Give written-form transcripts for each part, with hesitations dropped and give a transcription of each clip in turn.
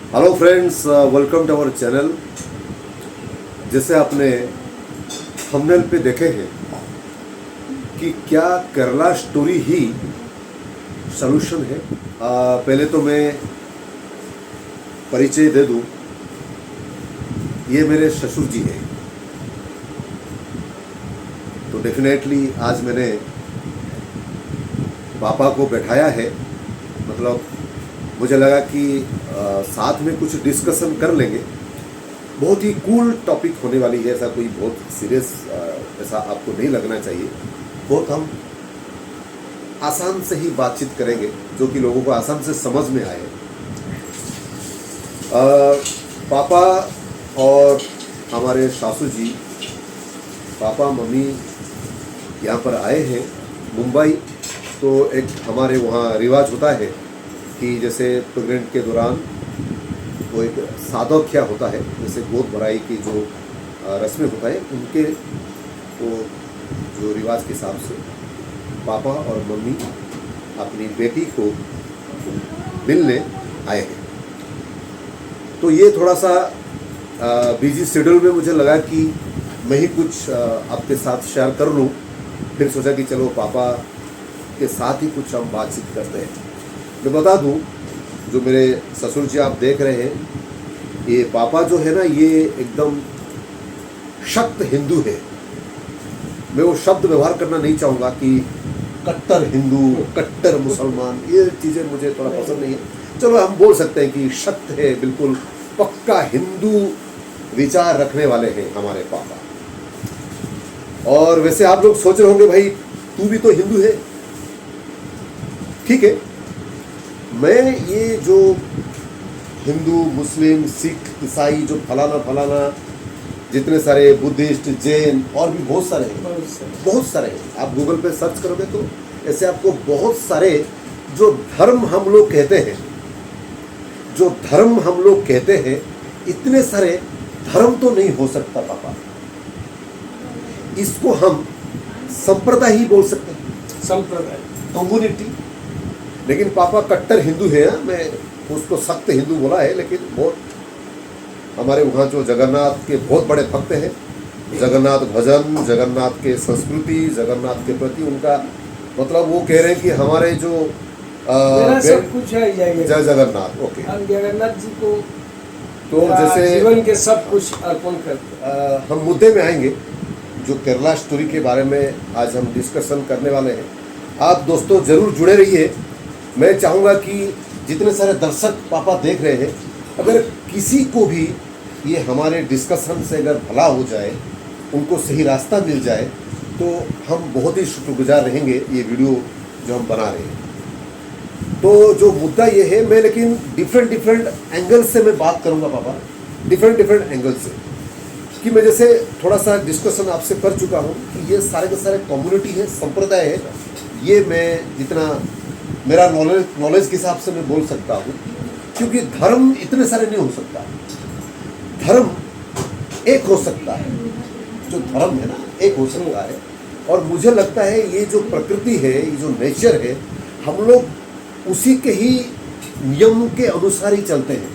Hello friends, welcome to our channel. जैसे आपने thumbnail पे देखे हैं कि क्या केरला स्टोरी ही सलूशन है। पहले तो मैं परिचय दे दूं, ये मेरे ससुर जी हैं। तो डेफिनेटली आज मैंने पापा को बैठाया है, मतलब मुझे लगा कि साथ में कुछ डिस्कशन कर लेंगे। बहुत ही कूल टॉपिक होने वाली है, ऐसा कोई बहुत सीरियस ऐसा आपको नहीं लगना चाहिए। बहुत हम आसान से ही बातचीत करेंगे जो कि लोगों को आसान से समझ में आए। पापा और हमारे सासू जी, पापा मम्मी यहाँ पर आए हैं मुंबई। तो एक हमारे वहाँ रिवाज होता है कि जैसे प्रेग्नेंट के दौरान वो एक सादौख्या होता है, जैसे गोद भराई की जो रस्में होता है, उनके वो जो रिवाज के हिसाब से पापा और मम्मी अपनी बेटी को मिलने आए हैं। तो ये थोड़ा सा बिजी शेड्यूल में मुझे लगा कि मैं ही कुछ आपके साथ शेयर कर लूँ। फिर सोचा कि चलो पापा के साथ ही कुछ हम बातचीत करते हैं। मैं बता दूं, जो मेरे ससुर जी आप देख रहे हैं, ये पापा जो है ना, ये एकदम सख्त हिंदू है। मैं वो शब्द व्यवहार करना नहीं चाहूँगा कि कट्टर हिंदू, कट्टर मुसलमान, ये चीज़ें मुझे थोड़ा पसंद नहीं है। चलो हम बोल सकते हैं कि सख्त है, बिल्कुल पक्का हिंदू विचार रखने वाले हैं हमारे पापा। और वैसे आप लोग सोच रहे होंगे, भाई तू भी तो हिंदू है। ठीक है, मैं ये जो हिंदू, मुस्लिम, सिख, ईसाई, जो फलाना जितने सारे बुद्धिस्ट, जैन और भी बहुत सारे हैं। आप गूगल पे सर्च करोगे तो ऐसे आपको बहुत सारे जो धर्म हम लोग कहते हैं, इतने सारे धर्म तो नहीं हो सकता पापा। इसको हम संप्रदाय ही बोल सकते हैं, संप्रदाय, कम्युनिटी। लेकिन पापा कट्टर हिंदू है। मैं उसको सख्त हिंदू बोला है, लेकिन बहुत हमारे वहाँ जो जगन्नाथ के बहुत बड़े भक्त हैं, जगन्नाथ भजन, जगन्नाथ के संस्कृति, जगन्नाथ के प्रति उनका मतलब वो कह रहे हैं कि हमारे जो सब कुछ है जय जगन्नाथ। ओके, हम जगन्नाथ जी को तो जैसे जीवन के सब कुछ अर्पण करते हम मुद्दे में आएंगे जो केरला स्टोरी के बारे में आज हम डिस्कशन करने वाले हैं। आप दोस्तों जरूर जुड़े रहिए। मैं चाहूँगा कि जितने सारे दर्शक पापा देख रहे हैं, अगर किसी को भी ये हमारे डिस्कशन से अगर भला हो जाए, उनको सही रास्ता मिल जाए, तो हम बहुत ही शुक्रगुजार रहेंगे ये वीडियो जो हम बना रहे हैं। तो जो मुद्दा ये है, मैं लेकिन डिफरेंट एंगल से मैं बात करूँगा पापा, डिफरेंट एंगल से, कि मैं जैसे थोड़ा सा डिस्कशन आपसे कर चुका हूँ कि ये सारे के सारे कम्युनिटी है, संप्रदाय है। ये मैं जितना मेरा नॉलेज के हिसाब से मैं बोल सकता हूँ, क्योंकि धर्म इतने सारे नहीं हो सकता। धर्म एक हो सकता है, जो धर्म है ना, एक हो सकता है। और मुझे लगता है ये जो प्रकृति है, ये जो नेचर है, हम लोग उसी के ही नियम के अनुसार ही चलते हैं।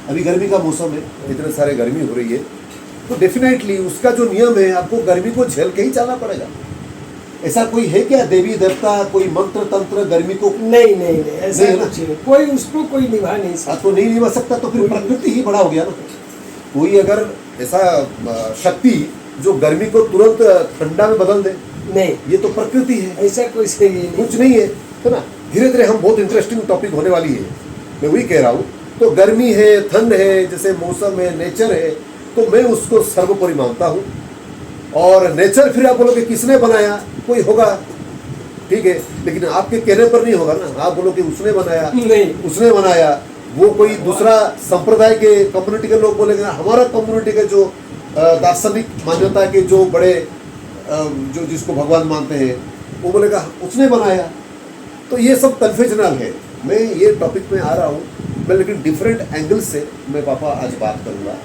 अभी गर्मी का मौसम है, इतने सारे गर्मी हो रही है, तो डेफिनेटली उसका जो नियम है, आपको गर्मी को झेल के ही चलना पड़ेगा। ऐसा कोई है क्या देवी देवता, कोई मंत्र तंत्र गर्मी को? नहीं ऐसा कुछ नहीं। कोई उसको कोई निभा नहीं सकता। तो नहीं निभा सकता, तो फिर प्रकृति ही बड़ा हो गया ना। कोई अगर ऐसा शक्ति जो गर्मी को तुरंत ठंडा में बदल दे, नहीं, ये तो प्रकृति है, ऐसा कोई सही नहीं, कुछ नहीं है ना। धीरे धीरे हम बहुत इंटरेस्टिंग टॉपिक होने वाली है, मैं वही कह रहा हूँ। तो गर्मी है, ठंड है, जैसे मौसम है, नेचर है, तो मैं उसको सर्वोपरि मानता हूँ। और नेचर फिर आप बोलोगे किसने बनाया, कोई होगा, ठीक है, लेकिन आपके कहने पर नहीं होगा ना। आप बोलो कि उसने बनाया, नहीं, उसने बनाया, वो कोई दूसरा संप्रदाय के कम्युनिटी के लोग बोलेंगे। हमारा कम्युनिटी के जो दार्शनिक मान्यता के जो बड़े जो जिसको भगवान मानते हैं, वो बोलेगा उसने बनाया। तो ये सब कन्फ्यूजनल है। मैं ये टॉपिक में आ रहा हूँ, मैं लेकिन डिफरेंट एंगल से मैं पापा आज बात करूँगा।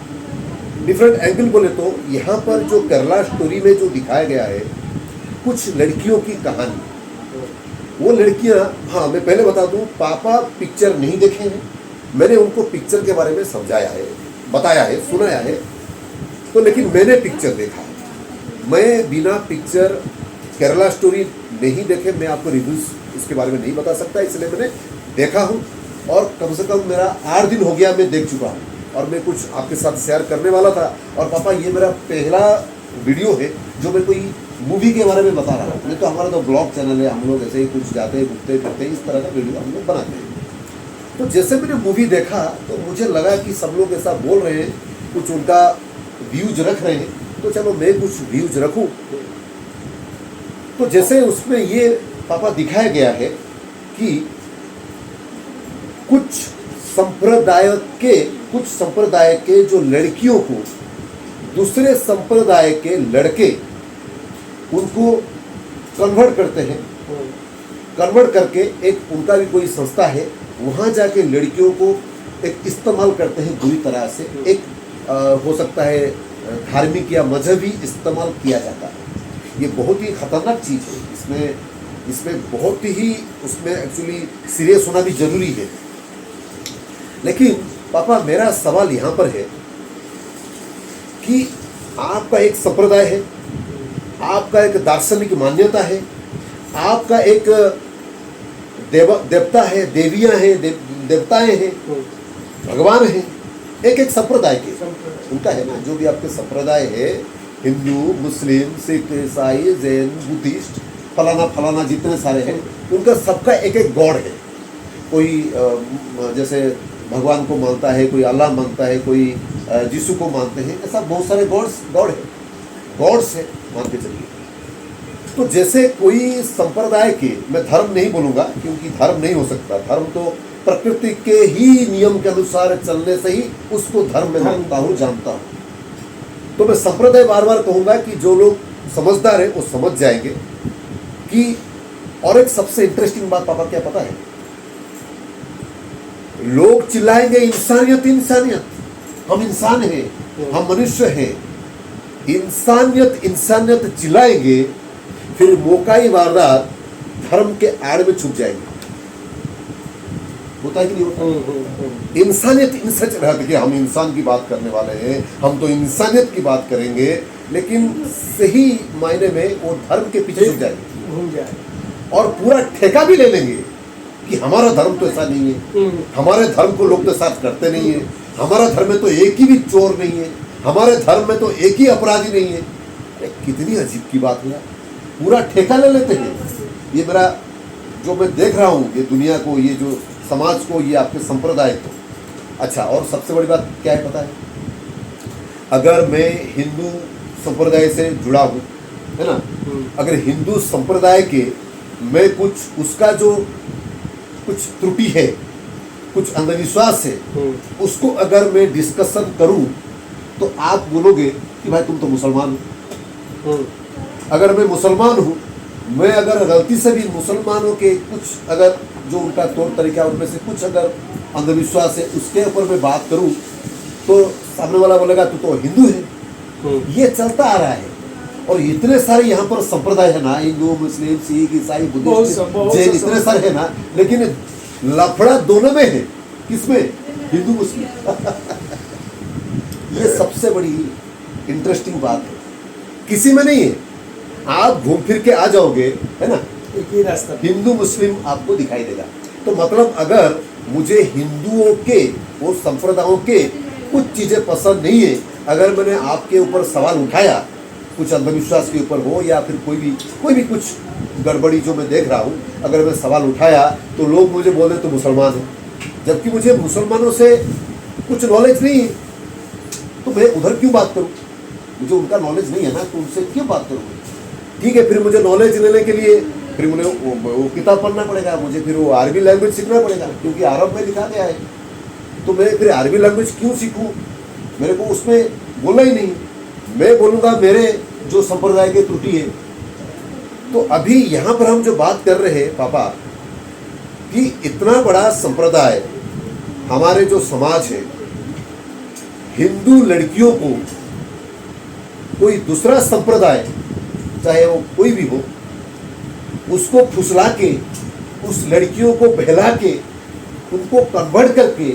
डिफरेंट एंगल बोले तो यहाँ पर जो केरला स्टोरी में जो दिखाया गया है, कुछ लड़कियों की कहानी। वो लड़कियां, हाँ मैं पहले बता दूं, पापा पिक्चर नहीं देखे हैं, मैंने उनको पिक्चर के बारे में समझाया है, बताया है, सुनाया है, तो लेकिन मैंने पिक्चर देखा है। मैं बिना पिक्चर केरला स्टोरी नहीं देखे मैं आपको रिव्यूज इसके बारे में नहीं बता सकता, इसलिए मैंने देखा हूँ और कम से कम मेरा 8 दिन हो गया मैं देख चुका हूँ और मैं कुछ आपके साथ शेयर करने वाला था। और पापा ये मेरा पहला वीडियो है जो मैं कोई मूवी के बारे में बता रहा हूँ। नहीं तो हमारा तो ब्लॉग चैनल है, हम लोग ऐसे ही कुछ जाते हैं घूमते फिरते हैं, इस तरह का वीडियो हम लोग बनाते हैं। तो जैसे मैंने मूवी देखा तो मुझे लगा कि सब लोग ऐसा बोल रहे हैं, कुछ उनका व्यूज रख रहे हैं, तो चलो मैं कुछ व्यूज रखूं। तो जैसे उसमें ये पापा दिखाया गया है कि कुछ संप्रदाय के जो लड़कियों को दूसरे संप्रदाय के लड़के उनको कन्वर्ट करते हैं, कन्वर्ट करके एक उनका भी कोई संस्था है, वहाँ जाके लड़कियों को एक इस्तेमाल करते हैं बुरी तरह से। एक हो सकता है धार्मिक या मजहबी इस्तेमाल किया जाता है। ये बहुत ही खतरनाक चीज़ है। इसमें बहुत ही उसमें एक्चुअली सीरियस होना भी जरूरी है। लेकिन पापा मेरा सवाल यहाँ पर है कि आपका एक संप्रदाय है, आपका एक दार्शनिक मान्यता है, आपका एक देवता है, देवियां हैं, देवताएं हैं, भगवान हैं, एक संप्रदाय के उनका है ना। जो भी आपके संप्रदाय है, हिंदू, मुस्लिम, सिख, ईसाई, जैन, बुद्धिस्ट, फलाना फलाना जितने सारे हैं, उनका सबका एक एक गॉड है। कोई जैसे भगवान को मानता है, कोई अल्लाह मानता है, कोई यीशु को मानते हैं, ऐसा बहुत सारे गॉड्स है, मान के चलिए। तो जैसे कोई संप्रदाय के, मैं धर्म नहीं बोलूँगा क्योंकि धर्म नहीं हो सकता, धर्म तो प्रकृति के ही नियम के अनुसार चलने से ही उसको धर्म में मानता हूँ, जानता हूँ। तो मैं संप्रदाय बार बार कहूँगा कि जो लोग समझदार है वो समझ जाएंगे कि। और एक सबसे इंटरेस्टिंग बात पापा क्या पता है, लोग चिल्लाएंगे इंसानियत इंसानियत, हम इंसान हैं, हम मनुष्य हैं, इंसानियत इंसानियत चिल्लाएंगे, फिर मौकाई वारदात धर्म के आड़ में छुप जाएंगे। होता है कि नहीं होता? इंसानियत इंसान रहते कि हम इंसान की बात करने वाले हैं, हम तो इंसानियत की बात करेंगे, लेकिन सही मायने में वो धर्म के पीछे छुप जाएंगे और पूरा ठेका भी ले लेंगे कि हमारा धर्म तो ऐसा नहीं है, हमारे धर्म को लोग तो साथ करते नहीं है, हमारा धर्म में तो एक ही भी चोर नहीं है, हमारे धर्म में तो एक ही अपराधी नहीं है। कितनी अजीब की बात है, पूरा ठेका ले लेते हैं। ये मेरा जो मैं देख रहा हूँ, ये दुनिया को, ये जो समाज को, ये आपके संप्रदाय को। अच्छा, और सबसे बड़ी बात क्या है पता है, अगर मैं हिंदू संप्रदाय से जुड़ा हूँ, है ना, अगर हिंदू संप्रदाय के मैं कुछ उसका जो कुछ त्रुटि है, कुछ अंधविश्वास है, उसको अगर मैं डिस्कशन करूं तो आप बोलोगे कि भाई तुम तो मुसलमान हो। अगर मैं मुसलमान हूं, मैं अगर गलती से भी मुसलमानों के कुछ अगर जो उनका तौर तरीका उनमें से कुछ अगर अंधविश्वास है उसके ऊपर मैं बात करूं तो सामने वाला बोलेगा तू तो हिंदू है। ये चलता आ रहा है। और इतने सारे यहाँ पर संप्रदाय है ना, हिंदू, मुस्लिम, सिख, ईसाई, बुद्धिस्ट, जैन, इतने सारे है ना, लेकिन लफड़ा दोनों में है। किसमें? हिंदू मुस्लिम। ये सबसे बड़ी इंटरेस्टिंग बात है, किसी में नहीं है। आप घूम फिर के आ जाओगे, है ना, एक ही रास्ता, हिंदू मुस्लिम आपको दिखाई देगा। तो मतलब अगर मुझे हिंदुओं के और संप्रदायों के कुछ चीजें पसंद नहीं है, अगर मैंने आपके ऊपर सवाल उठाया, कुछ अंधविश्वास के ऊपर हो या फिर कोई भी कुछ गड़बड़ी जो मैं देख रहा हूँ, अगर मैं सवाल उठाया तो लोग मुझे बोले तो मुसलमान है, जबकि मुझे मुसलमानों से कुछ नॉलेज नहीं है, तो मैं उधर क्यों बात करूँ? मुझे उनका नॉलेज नहीं है ना, तो उनसे क्यों बात करूँ? ठीक है, फिर मुझे नॉलेज लेने के लिए फिर मुझे वो किताब पढ़ना पड़ेगा, मुझे फिर वो अरबी लैंग्वेज सीखना पड़ेगा, क्योंकि अरब में लिखा गया है। तो मैं फिर अरबी लैंग्वेज क्यों सीखूं? मेरे को उसमें बोलना ही नहीं। मैं बोलूँगा मेरे जो संप्रदाय के त्रुटि है। तो अभी यहाँ पर हम जो बात कर रहे हैं पापा, कि इतना बड़ा संप्रदाय, हमारे जो समाज है, हिंदू लड़कियों को कोई दूसरा संप्रदाय, चाहे वो कोई भी हो, उसको फुसला के, उस लड़कियों को बहला के, उनको कन्वर्ट करके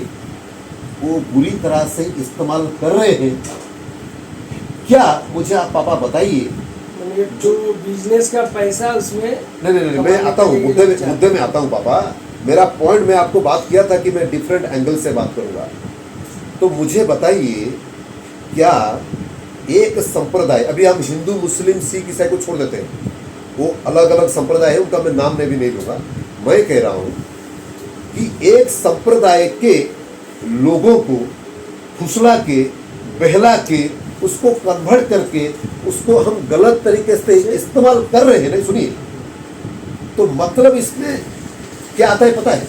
वो बुरी तरह से इस्तेमाल कर रहे हैं क्या? मुझे आप पापा बताइए। मैंने जो बिजनेस का पैसा उसमें नहीं, मैं आता हूँ मुद्दे में आता हूँ पापा। मेरा पॉइंट, मैं आपको बात किया था कि मैं डिफरेंट एंगल से बात करूँगा। तो मुझे बताइए, क्या एक संप्रदाय, अभी हम हिंदू मुस्लिम सिख ईसाई को छोड़ देते हैं, वो अलग अलग संप्रदाय है, उनका मैं नाम भी नहीं लूँगा। मैं कह रहा हूँ कि एक संप्रदाय के लोगों को फुसला के, बहला के, उसको कन्वर्ट करके उसको हम गलत तरीके से इस्तेमाल कर रहे हैं। नहीं, सुनिए, तो मतलब इसमें क्या आता है पता है?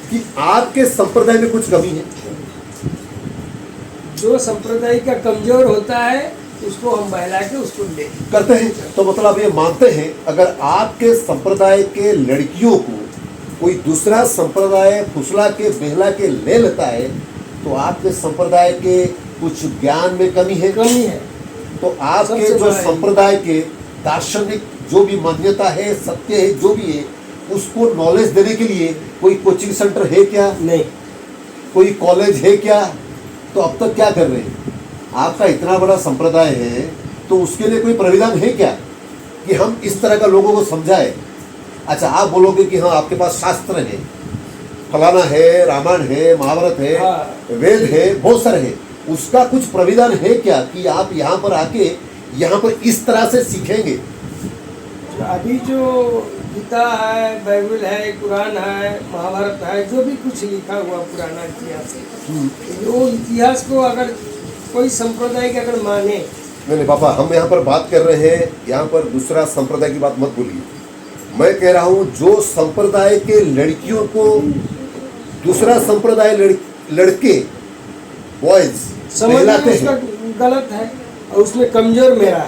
कि आपके संप्रदाय में कुछ कमी है। जो संप्रदाय का कमजोर होता है उसको हम बहला के उसको ले करते हैं। तो मतलब ये मानते हैं, अगर आपके संप्रदाय के लड़कियों को कोई दूसरा संप्रदाय फुसला के, बहला के ले लेता है, तो आपके संप्रदाय के कुछ ज्ञान में कमी है। तो आपके सबसे जो बड़ा है। संप्रदाय के दार्शनिक जो भी मान्यता है, सत्य है, जो भी है, उसको नॉलेज देने के लिए कोई कोचिंग सेंटर है क्या? नहीं। कोई कॉलेज है क्या? तो अब तक क्या कर रहे हैं? आपका इतना बड़ा संप्रदाय है, तो उसके लिए कोई प्राविधान है क्या कि हम इस तरह का लोगों को समझाए? अच्छा, आप बोलोगे कि हाँ आपके पास शास्त्र है, फलाना है, रामायण है, महाभारत है, हाँ। वेद है, बहुत सारे है, उसका कुछ प्राविधान है क्या कि आप यहाँ पर आके यहाँ पर इस तरह से सीखेंगे? अभी जो गीता है, बाइबल है, कुरान है, महाभारत है, जो भी कुछ लिखा हुआ पुराना इतिहास है, वो इतिहास को अगर कोई संप्रदाय के अगर माने। नहीं पापा, हम यहाँ पर बात कर रहे हैं, यहाँ पर दूसरा संप्रदाय की बात मत बोलिए। मैं कह रहा हूँ जो संप्रदाय के लड़कियों को दूसरा संप्रदाय लड़के बॉयज समझना कहलाते उसका हैं, गलत है और उसमें कमजोर मेरा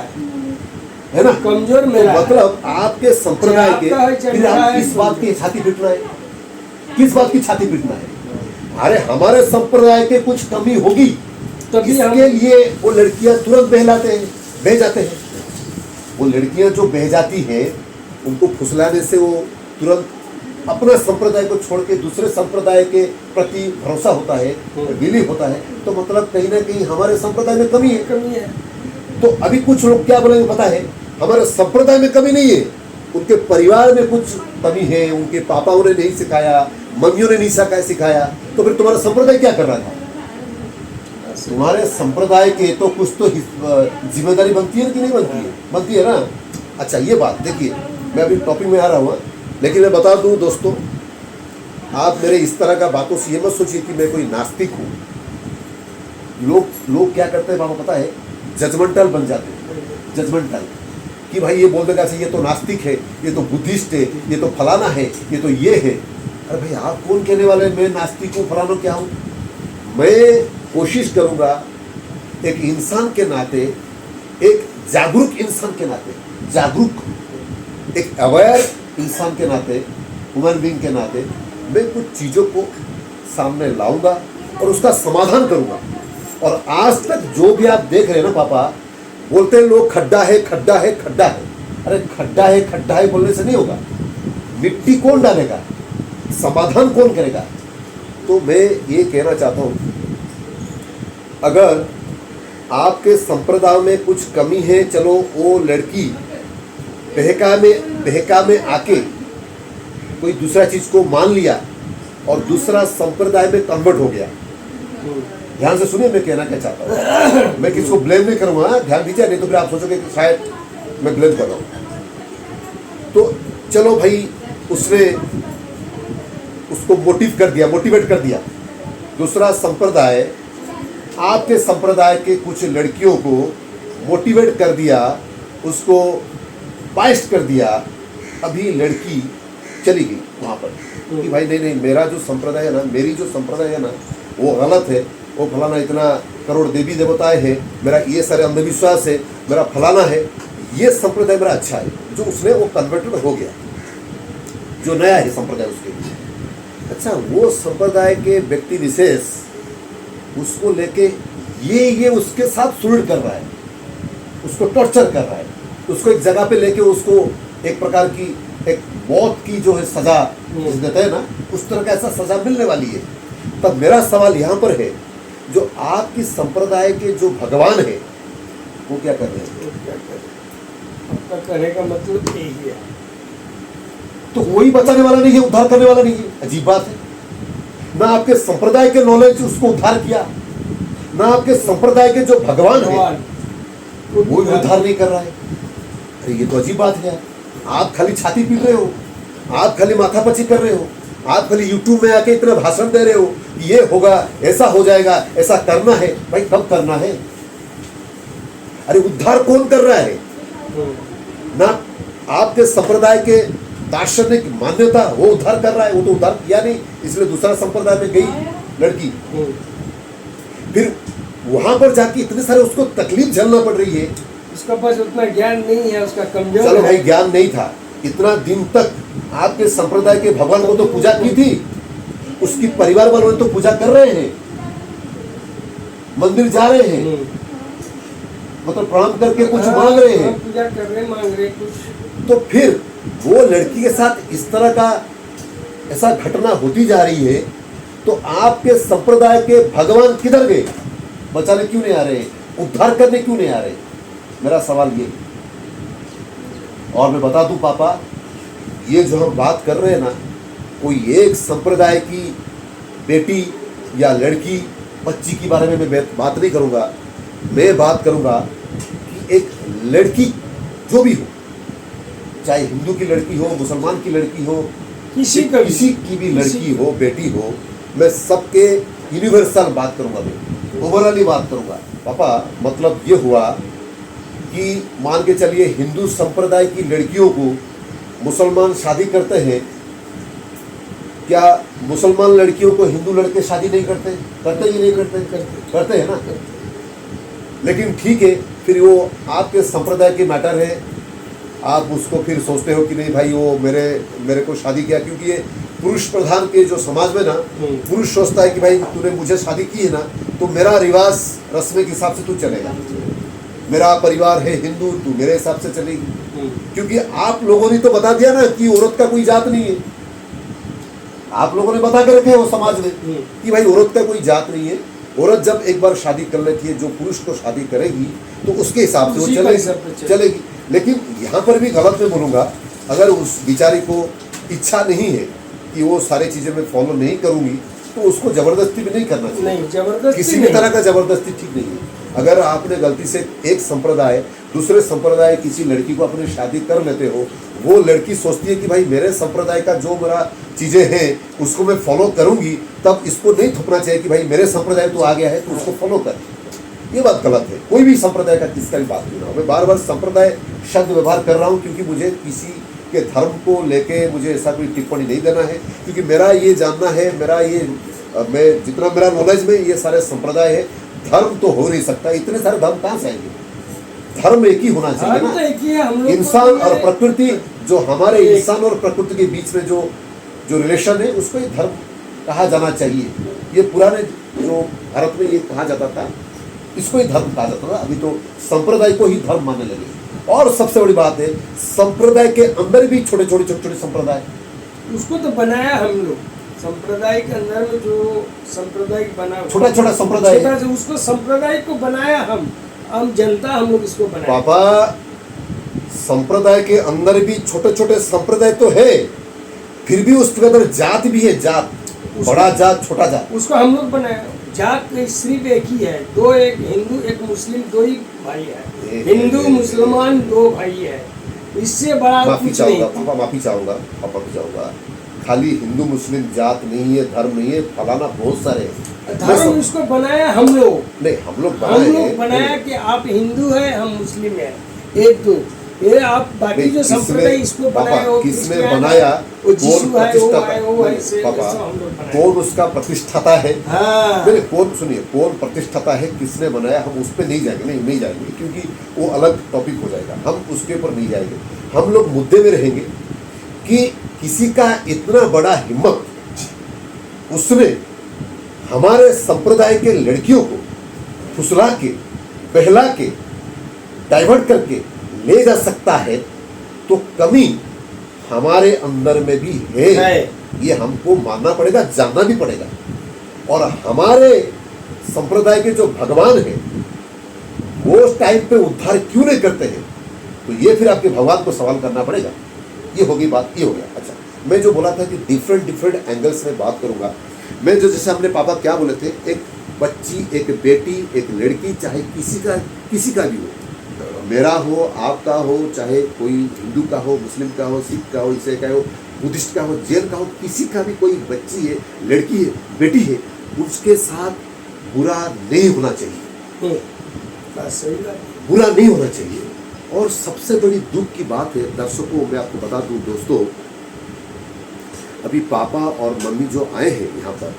है ना? कमजोर तो मेरा मतलब आपके संप्रदाय के आपका है, चाहे फिर मेरा आप है, किस बात की छाती पीटना है? किस बात की छाती पीटना है? अरे हमारे संप्रदाय के कुछ कमी होगी, तभी हम इसके लिए वो लड़कियां तुरंत बहलाते हैं, बह जाते हैं। वो लड़कियां जो बह जाती हैं, उनको फुसलाने से वो तुरंत अपना संप्रदाय को छोड़ के दूसरे संप्रदाय के प्रति भरोसा होता है, विलीन होता है। तो मतलब कहीं ना कहीं हमारे संप्रदाय में कमी है। कमी है। तो अभी कुछ लोग क्या बोलेंगे पता है? हमारे संप्रदाय में कमी नहीं है, उनके परिवार में कुछ कमी है, उनके पापाओं ने नहीं सिखाया, मम्मियों ने नहीं सिखाया। तो फिर तुम्हारा संप्रदाय क्या कर रहा था? तुम्हारे संप्रदाय के तो कुछ तो जिम्मेदारी बनती है कि नहीं बनती है? बनती है ना? अच्छा, ये बात देखिए, मैं अभी टॉपिक में आ रहा हूँ, लेकिन मैं बता दूँ दोस्तों, आप मेरे इस तरह का बातों से ये मत सोचिए कि मैं कोई नास्तिक हूँ। लोग क्या करते हैं बाबा पता है? जजमेंटल बन जाते हैं, जजमेंटल, कि भाई ये बोल देगा अच्छा ये तो नास्तिक है, ये तो बुद्धिस्ट है, ये तो फलाना है, ये तो ये है। अरे भाई आप कौन कहने वाले मैं नास्तिक हूँ, फलाना क्या हूँ? मैं कोशिश करूँगा एक इंसान के नाते, एक जागरूक इंसान के नाते, जागरूक एक अवेयर इंसान के नाते, ह्यूमन बीइंग के नाते मैं कुछ चीज़ों को सामने लाऊंगा और उसका समाधान करूंगा। और आज तक जो भी आप देख रहे हैं ना पापा, बोलते हैं लोग खड्डा है, खड्डा है, खड्डा है। अरे खड्डा है बोलने से नहीं होगा। मिट्टी कौन डालेगा? समाधान कौन करेगा? तो मैं ये कहना चाहता हूँ, अगर आपके संप्रदाय में कुछ कमी है, चलो वो लड़की बहका में आके कोई दूसरा चीज को मान लिया और दूसरा संप्रदाय में कन्वर्ट हो गया। ध्यान से सुनिए मैं कहना क्या चाहता हूँ। मैं किसको ब्लेम नहीं करूँगा, ध्यान दीजिए, नहीं तो फिर आप सोचोगे कि शायद मैं ब्लेम कर रहा हूँ। तो चलो भाई, उसने उसको मोटिवेट कर दिया दूसरा संप्रदाय, आपके संप्रदाय के कुछ लड़कियों को मोटिवेट कर दिया, उसको बाइस्ट कर दिया। अभी लड़की चली गई वहाँ पर कि भाई नहीं, मेरा जो संप्रदाय है ना, मेरी जो संप्रदाय है ना, वो गलत है, वो फलाना इतना करोड़ देवी देवताएं हैं, मेरा ये सारे अंधविश्वास है, मेरा फलाना है, ये संप्रदाय मेरा अच्छा है। जो उसने वो कन्वर्टेड हो गया, जो नया है संप्रदाय उसके लिए। अच्छा, वो संप्रदाय के व्यक्ति विशेष उसको लेके ये उसके साथ सुलझ कर रहा है, उसको टॉर्चर कर रहा है, उसको एक जगह पे लेके उसको एक प्रकार की एक मौत की जो है सजा देते हैं ना, उस तरह का ऐसा सजा मिलने वाली है। तब मेरा सवाल यहाँ पर है, जो आपकी संप्रदाय के जो भगवान है वो क्या कर रहे हैं? तो क्या करें, आपका कहने का मतलब यही है। तो कोई बचाने वाला नहीं है, उद्धार करने वाला नहीं है। अजीब बात है। ना आपके संप्रदाय के नॉलेज उसको उद्धार किया, ना आपके संप्रदाय के जो भगवान है वो भी उद्धार नहीं कर रहा है। अरे ये तो अजीब बात है। आप खाली छाती पीट रहे हो, आप खाली माथापच्ची कर रहे हो, आप खाली यूट्यूब में आके इतना भाषण दे रहे हो, ये होगा, ऐसा हो जाएगा, ऐसा करना है। भाई कब करना है? अरे उद्धार कौन कर रहा है? ना आपके संप्रदाय के दार्शनिक मान्यता वो उद्धार कर रहा है, वो तो उद्धार किया नहीं, इसलिए दूसरा संप्रदाय में गई लड़की। फिर वहां पर जाके इतने सारे उसको तकलीफ झेलना पड़ रही है। उसका पास उतना ज्ञान नहीं है, उसका कमजोर चलो है। भाई ज्ञान नहीं था, इतना दिन तक आपके संप्रदाय के भगवान को तो पूजा की थी, उसकी परिवार वालों ने तो पूजा कर रहे हैं, मंदिर जा रहे हैं, मतलब प्रणाम करके कुछ मांग रहे हैं, पूजा कर रहे, मांग रहे कुछ। तो फिर वो लड़की के साथ इस तरह का ऐसा घटना होती जा रही है, तो आपके संप्रदाय के भगवान किधर गए? बचाने क्यों नहीं आ रहे? उद्धार करने क्यों नहीं आ रहे? मेरा सवाल ये। और मैं बता दूं पापा, ये जो हम बात कर रहे हैं ना, कोई एक संप्रदाय की बेटी या लड़की बच्ची के बारे में मैं बात नहीं करूंगा। मैं बात करूंगा कि एक लड़की जो भी हो, चाहे हिंदू की लड़की हो, मुसलमान की लड़की हो, किसी की भी लड़की हो, बेटी हो, मैं सबके यूनिवर्सल बात करूंगा, मैं ओवरऑली बात करूंगा। पापा मतलब ये हुआ कि मान के चलिए हिंदू संप्रदाय की लड़कियों को मुसलमान शादी करते हैं, क्या मुसलमान लड़कियों को हिंदू लड़के शादी नहीं करते? करते ही नहीं करते? करते हैं ना। लेकिन ठीक है, फिर वो आपके संप्रदाय की मैटर है, आप उसको फिर सोचते हो कि नहीं भाई वो मेरे को शादी किया, क्योंकि ये पुरुष प्रधान के जो समाज में ना, पुरुष सोचता है कि भाई तूने मुझे शादी की है ना, तो मेरा रिवाज रस्म के हिसाब से तू चलेगा, मेरा परिवार है हिंदू, तू मेरे हिसाब से चलेगी। क्योंकि आप लोगों ने तो बता दिया ना कि औरत का कोई जात नहीं है। आप लोगों ने बता के रखे वो समाज में कि भाई औरत का कोई जात नहीं है। औरत जब एक बार शादी कर लेती है, जो पुरुष को शादी करेगी तो उसके हिसाब से वो चलेगी। लेकिन यहाँ पर भी गलत मैं बोलूँगा, अगर उस बिचारी को इच्छा नहीं है कि वो सारी चीज़ें मैं फॉलो नहीं करूँगी, तो उसको जबरदस्ती भी नहीं करना चाहिए। नहीं, जबरदस्ती किसी भी तरह का जबरदस्ती ठीक नहीं है। अगर आपने गलती से एक संप्रदाय दूसरे संप्रदाय किसी लड़की को अपनी शादी कर लेते हो, वो लड़की सोचती है कि भाई मेरे संप्रदाय का जो मेरा चीज़ें हैं उसको मैं फॉलो करूंगी, तब इसको नहीं थोपना चाहिए कि भाई मेरे संप्रदाय तो आ गया है तो उसको फॉलो कर। ये बात गलत है। कोई भी संप्रदाय का किसका भी बात नहीं ना हो। मैं बार बार संप्रदाय शब्द व्यवहार कर रहा हूँ क्योंकि मुझे किसी के धर्म को लेके मुझे ऐसा कोई टिप्पणी नहीं देना है, क्योंकि मेरा ये जानना है, मैं जितना मेरा नॉलेज में ये सारे संप्रदाय है, धर्म तो हो नहीं सकता। इतने सारे धर्म कहाँ से आएंगे? धर्म एक ही होना चाहिए ना। इंसान और प्रकृति, जो हमारे इंसान और प्रकृति के बीच में जो रिलेशन है उसको ही धर्म कहा जाना चाहिए। ये पुराने जो भारत में ये कहा जाता था, इसको ही धर्म कहा जाता था। अभी तो संप्रदाय को ही धर्म मानने लगे। और सबसे बड़ी बात है, संप्रदाय के अंदर भी छोटे छोटे संप्रदाय, उसको तो बनाया हम लोग। संप्रदाय के अंदर में जो संप्रदाय बना, छोटा संप्रदाय, उसको संप्रदाय को बनाया हम जनता, हम लोग इसको बनाया। पापा संप्रदाय के अंदर भी छोटे संप्रदाय तो है, फिर भी उसके अंदर जात भी है, जात, बड़ा जात, छोटा जात, उसको हम लोग बनाया। जात सिर्फ एक ही है, दो, एक हिंदू एक मुस्लिम, दो ही भाई है। हिंदू मुसलमान दो भाई है, इससे बड़ा कुछ नहीं। पापा माफी चाहूंगा, खाली हिंदू मुस्लिम जात नहीं है, धर्म नहीं है, फलाना बहुत सारे धर्म इसको बनाया हम लोग। नहीं, हम लोग बनाया कि आप हिंदू है, हम मुस्लिम है, एक दो। ये आप बाकी जो संप्रदाय इसको बनाया, किसने बनाया? पापा कौन उसका प्रतिष्ठाता है? हाँ। कौन प्रतिष्ठाता है, किसने बनाया? हम उस पर नहीं जाएंगे, क्योंकि वो अलग टॉपिक हो जाएगा। हम उसके ऊपर नहीं जाएंगे। हम लोग मुद्दे में रहेंगे कि किसी का इतना बड़ा हिम्मत, उसने हमारे संप्रदाय के लड़कियों को फुसला के, बहला के, डाइवर्ट करके ले जा सकता है, तो कमी हमारे अंदर में भी है। ये हमको मानना पड़ेगा, जानना भी पड़ेगा। और हमारे संप्रदाय के जो भगवान हैं वो उस टाइम पे उद्धार क्यों नहीं करते हैं? तो ये फिर आपके भगवान को सवाल करना पड़ेगा। ये होगी बात, ये हो गया। अच्छा, मैं जो बोला था कि डिफरेंट एंगल्स में बात करूंगा। मैं जो जैसे हमने पापा क्या बोले थे, एक बच्ची, एक बेटी, एक लड़की, चाहे किसी का भी हो, मेरा हो, आपका हो, चाहे कोई हिंदू का हो, मुस्लिम का हो, सिख का हो, ईसाई का हो, बुद्धिस्ट का हो, जैन का हो, किसी का भी कोई बच्ची है, लड़की है, बेटी है, उसके साथ बुरा नहीं होना चाहिए। सही बात। बुरा नहीं होना चाहिए। और सबसे बड़ी दुख की बात है दर्शकों, मैं आपको बता दूं दोस्तों, अभी पापा और मम्मी जो आए हैं यहाँ पर,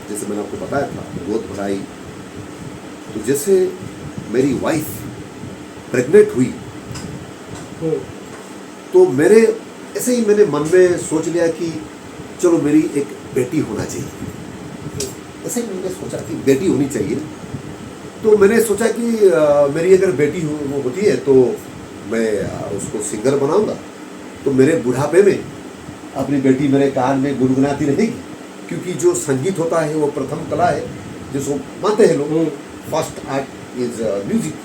जैसे मैंने आपको बताया था गोद भराई, तो जैसे मेरी वाइफ प्रेग्नेंट हुई तो मेरे ऐसे ही मैंने मन में सोच लिया कि चलो मेरी एक बेटी होना चाहिए। ऐसे ही मैंने सोचा कि बेटी होनी चाहिए। तो मैंने सोचा कि मेरी अगर बेटी होती है तो मैं उसको सिंगर बनाऊंगा, तो मेरे बुढ़ापे में अपनी बेटी मेरे कान में गुनगुनाती रहेगी, क्योंकि जो संगीत होता है वो प्रथम कला है जिसको मानते हैं लोग, फर्स्ट आर्ट इज म्यूजिक।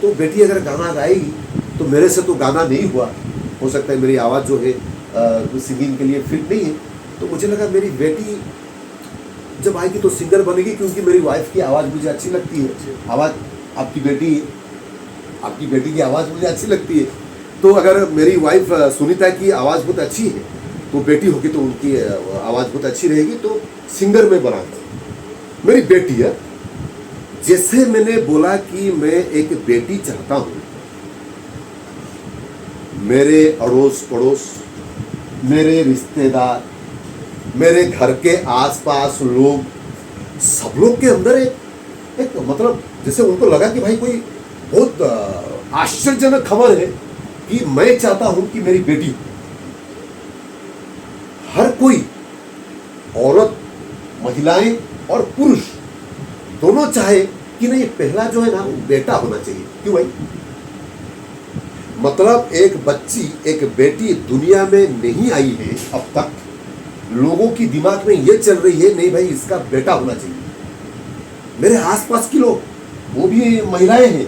तो बेटी अगर गाना गाएगी तो मेरे से तो गाना नहीं हुआ, हो सकता है मेरी आवाज़ जो है सिंगिंग के लिए फिट नहीं है। तो मुझे लगा मेरी बेटी जब आएगी तो सिंगर बनेगी, क्योंकि मेरी वाइफ की आवाज़ मुझे अच्छी लगती है। आवाज़ आपकी बेटी की आवाज़ मुझे अच्छी लगती है। तो अगर मेरी वाइफ सुनीता की आवाज़ बहुत अच्छी है तो बेटी होगी तो उनकी आवाज़ बहुत अच्छी रहेगी, तो सिंगर में बनाऊंगा। मेरी बेटी है, जैसे मैंने बोला कि मैं एक बेटी चाहता हूँ, मेरे अड़ोस पड़ोस, मेरे रिश्तेदार, मेरे घर के आसपास लोग, सब लोग के अंदर एक मतलब जैसे उनको लगा कि भाई कोई बहुत आश्चर्यजनक खबर है कि मैं चाहता हूं कि मेरी बेटी, हर कोई, औरत, महिलाएं और पुरुष दोनों चाहे कि नहीं पहला जो है ना वो बेटा होना चाहिए। क्यों भाई? मतलब एक बच्ची, एक बेटी दुनिया में नहीं आई है अब तक, लोगों की दिमाग में ये चल रही है नहीं भाई इसका बेटा होना चाहिए। मेरे आसपास के लोग, वो भी महिलाएं हैं,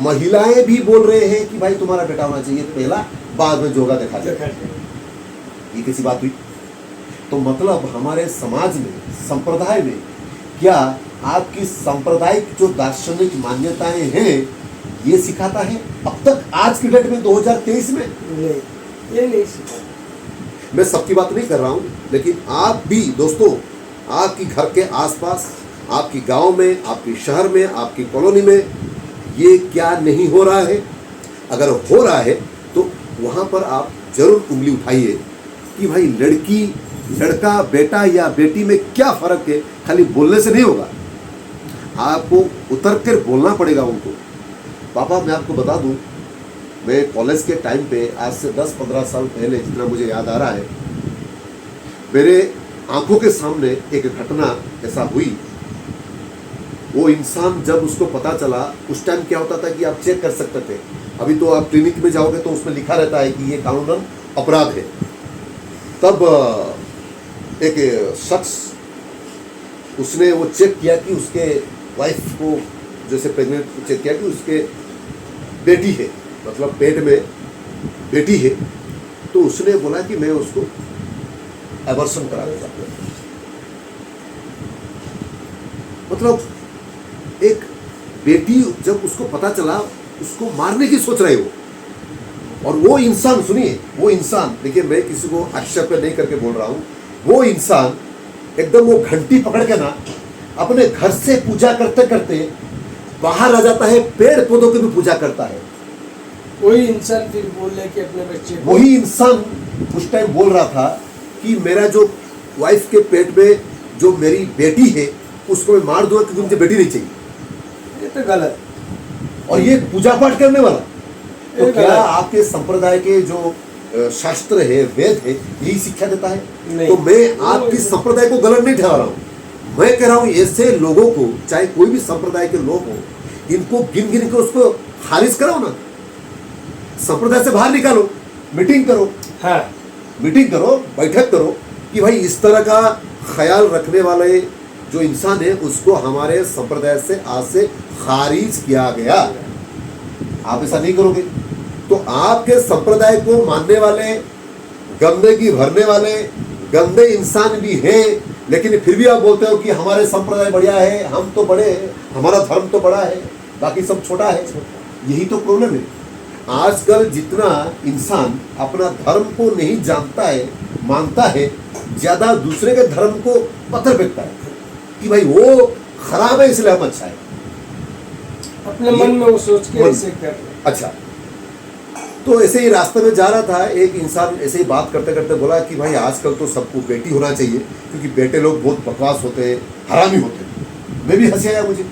महिलाएं भी बोल रहे हैं कि भाई तुम्हारा बेटा होना चाहिए पहला, बाद में जो होगा देखा जाएगा। ये कैसी बात हुई? तो मतलब हमारे समाज में, संप्रदाय में, क्या आपकी सांप्रदायिक जो दार्शनिक मान्यताएं हैं ये सिखाता है अब तक, आज की डेट में 2023 में? नहीं, ये नहीं सिखाता। मैं सबकी बात नहीं कर रहा हूं, लेकिन आप भी दोस्तों, आपकी घर के आसपास, आपकी गांव में, आपके शहर में, आपकी कॉलोनी में ये क्या नहीं हो रहा है? अगर हो रहा है तो वहां पर आप जरूर उंगली उठाइए कि भाई लड़की, लड़का, बेटा या बेटी में क्या फर्क है। खाली बोलने से नहीं होगा, आपको उतर कर बोलना पड़ेगा उनको। पापा मैं आपको बता दूं, मैं कॉलेज के टाइम पे आज से 10-15 साल पहले, जितना मुझे याद आ रहा है, मेरे आंखों के सामने एक घटना ऐसा हुई। वो इंसान जब उसको पता चला, उस टाइम क्या होता था कि आप चेक कर सकते थे, अभी तो आप क्लिनिक में जाओगे तो उसमें लिखा रहता है कि ये कानूनन अपराध है। तब एक शख्स, उसने वो चेक किया कि उसके वाइफ को, जैसे प्रेग्नेंट, चेक किया कि उसके बेटी है, मतलब पेट में बेटी है, तो उसने बोला कि मैं उसको एबॉर्शन करा देता। मतलब एक बेटी, जब उसको पता चला, उसको मारने की सोच रहे हो। और वो इंसान, सुनिए, वो इंसान, देखिए मैं किसी को आक्षेप नहीं करके बोल रहा हूं, वो इंसान एकदम वो घंटी पकड़ के ना अपने घर से पूजा करते करते बाहर आ जाता है, पेड़ पौधों की भी पूजा करता है। वही इंसान फिर बोल रहे कि अपने बच्चे को, वही इंसान उस टाइम बोल रहा था कि मेरा जो वाइफ के पेट में जो मेरी बेटी है उसको मैं मार दूंगा क्योंकि मुझे बेटी नहीं चाहिए। ये तो गलत। और ये पूजा पाठ करने वाला, तो क्या आपके संप्रदाय के जो शास्त्र है, वेद है, यही शिक्षा देता है? तो मैं आपकी संप्रदाय को गलत नहीं ठहरा रहा हूँ, मैं कह रहा हूँ ऐसे लोगों को, चाहे कोई भी संप्रदाय के लोग हो, इनको गिन गिन के उसको खारिज कराओ ना, संप्रदाय से बाहर निकालो, मीटिंग करो। मीटिंग करो, बैठक करो कि भाई इस तरह का ख्याल रखने वाले जो इंसान है उसको हमारे संप्रदाय से आज से खारिज किया गया। आप ऐसा नहीं करोगे तो आपके संप्रदाय को मानने वाले, गंदगी भरने वाले गंदे इंसान भी हैं, लेकिन फिर भी आप बोलते हो कि हमारे संप्रदाय बढ़िया है, हम तो बड़े हैं, हमारा धर्म तो बड़ा है, बाकी सब छोटा है। यही तो प्रॉब्लम है। आजकल जितना इंसान अपना धर्म को नहीं जानता है, मानता है, ज्यादा दूसरे के धर्म को पत्थर फेंकता है कि भाई वो खराब है इसलिए हम अच्छा है। अपने मन में वो सोच के ऐसे कर रहे। अच्छा, तो ऐसे ही रास्ते में जा रहा था, एक इंसान ऐसे ही बात करते करते बोला कि भाई आजकल तो सबको बेटी होना चाहिए क्योंकि बेटे लोग बहुत बकवास होते हैं, हरामी होते हैं। मैं भी हंसी आया मुझे,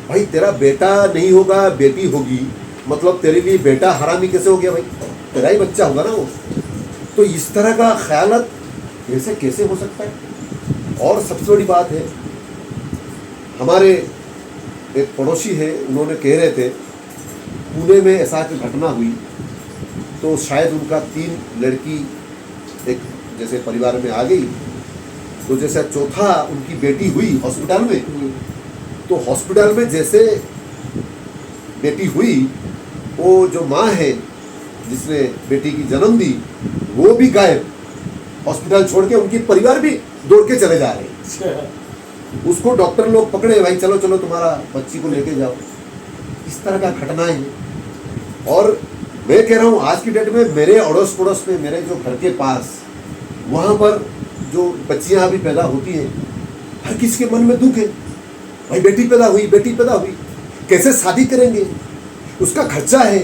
भाई तेरा बेटा नहीं होगा, बेटी होगी, मतलब तेरे लिए बेटा हरामी कैसे हो गया? भाई तेरा ही बच्चा होगा ना वो। तो इस तरह का ख्यालत ऐसे कैसे हो सकता है? और सबसे बड़ी बात है, हमारे एक पड़ोसी है, उन्होंने कह रहे थे पुणे में ऐसा की घटना हुई तो शायद उनका 3 लड़की एक जैसे परिवार में आ गई, तो जैसे चौथा उनकी बेटी हुई हॉस्पिटल में, तो हॉस्पिटल में जैसे बेटी हुई, वो जो माँ है जिसने बेटी की जन्म दी वो भी गायब, हॉस्पिटल छोड़ के उनकी परिवार भी दौड़ के चले जा रहे हैं। उसको डॉक्टर लोग पकड़े, भाई चलो चलो तुम्हारा बच्ची को लेके जाओ। इस तरह का घटनाएं हैं। और मैं कह रहा हूँ आज की डेट में मेरे अड़ोस पड़ोस में, मेरे जो घर के पास, वहाँ पर जो बच्चियाँ अभी पैदा होती हैं, हर किसी के मन में दुख है, भाई बेटी पैदा हुई, बेटी पैदा हुई, कैसे शादी करेंगे, उसका खर्चा है,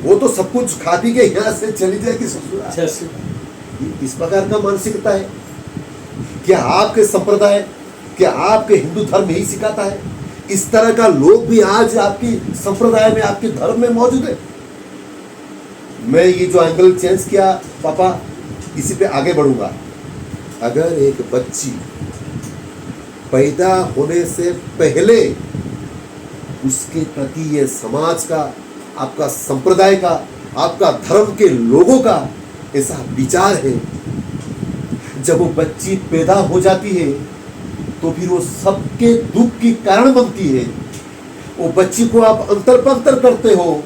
वो तो सब कुछ खा पी के यहाँ से चली जाएगी ससुराल। इस प्रकार का मानसिकता है। क्या आपके संप्रदाय, क्या आपके हिंदू धर्म यही सिखाता है? इस तरह का लोग भी आज आपकी संप्रदाय में, आपके धर्म में मौजूद है। मैं ये जो एंगल चेंज किया पापा, इसी पे आगे बढ़ूंगा। अगर एक बच्ची पैदा होने से पहले उसके प्रति ये समाज का, आपका संप्रदाय का, आपका धर्म के लोगों का ऐसा विचार है, जब वो बच्ची पैदा हो जाती है तो फिर वो सबके दुख की कारण बनती है। वो बच्ची को आप अंतर पंतर करते हो,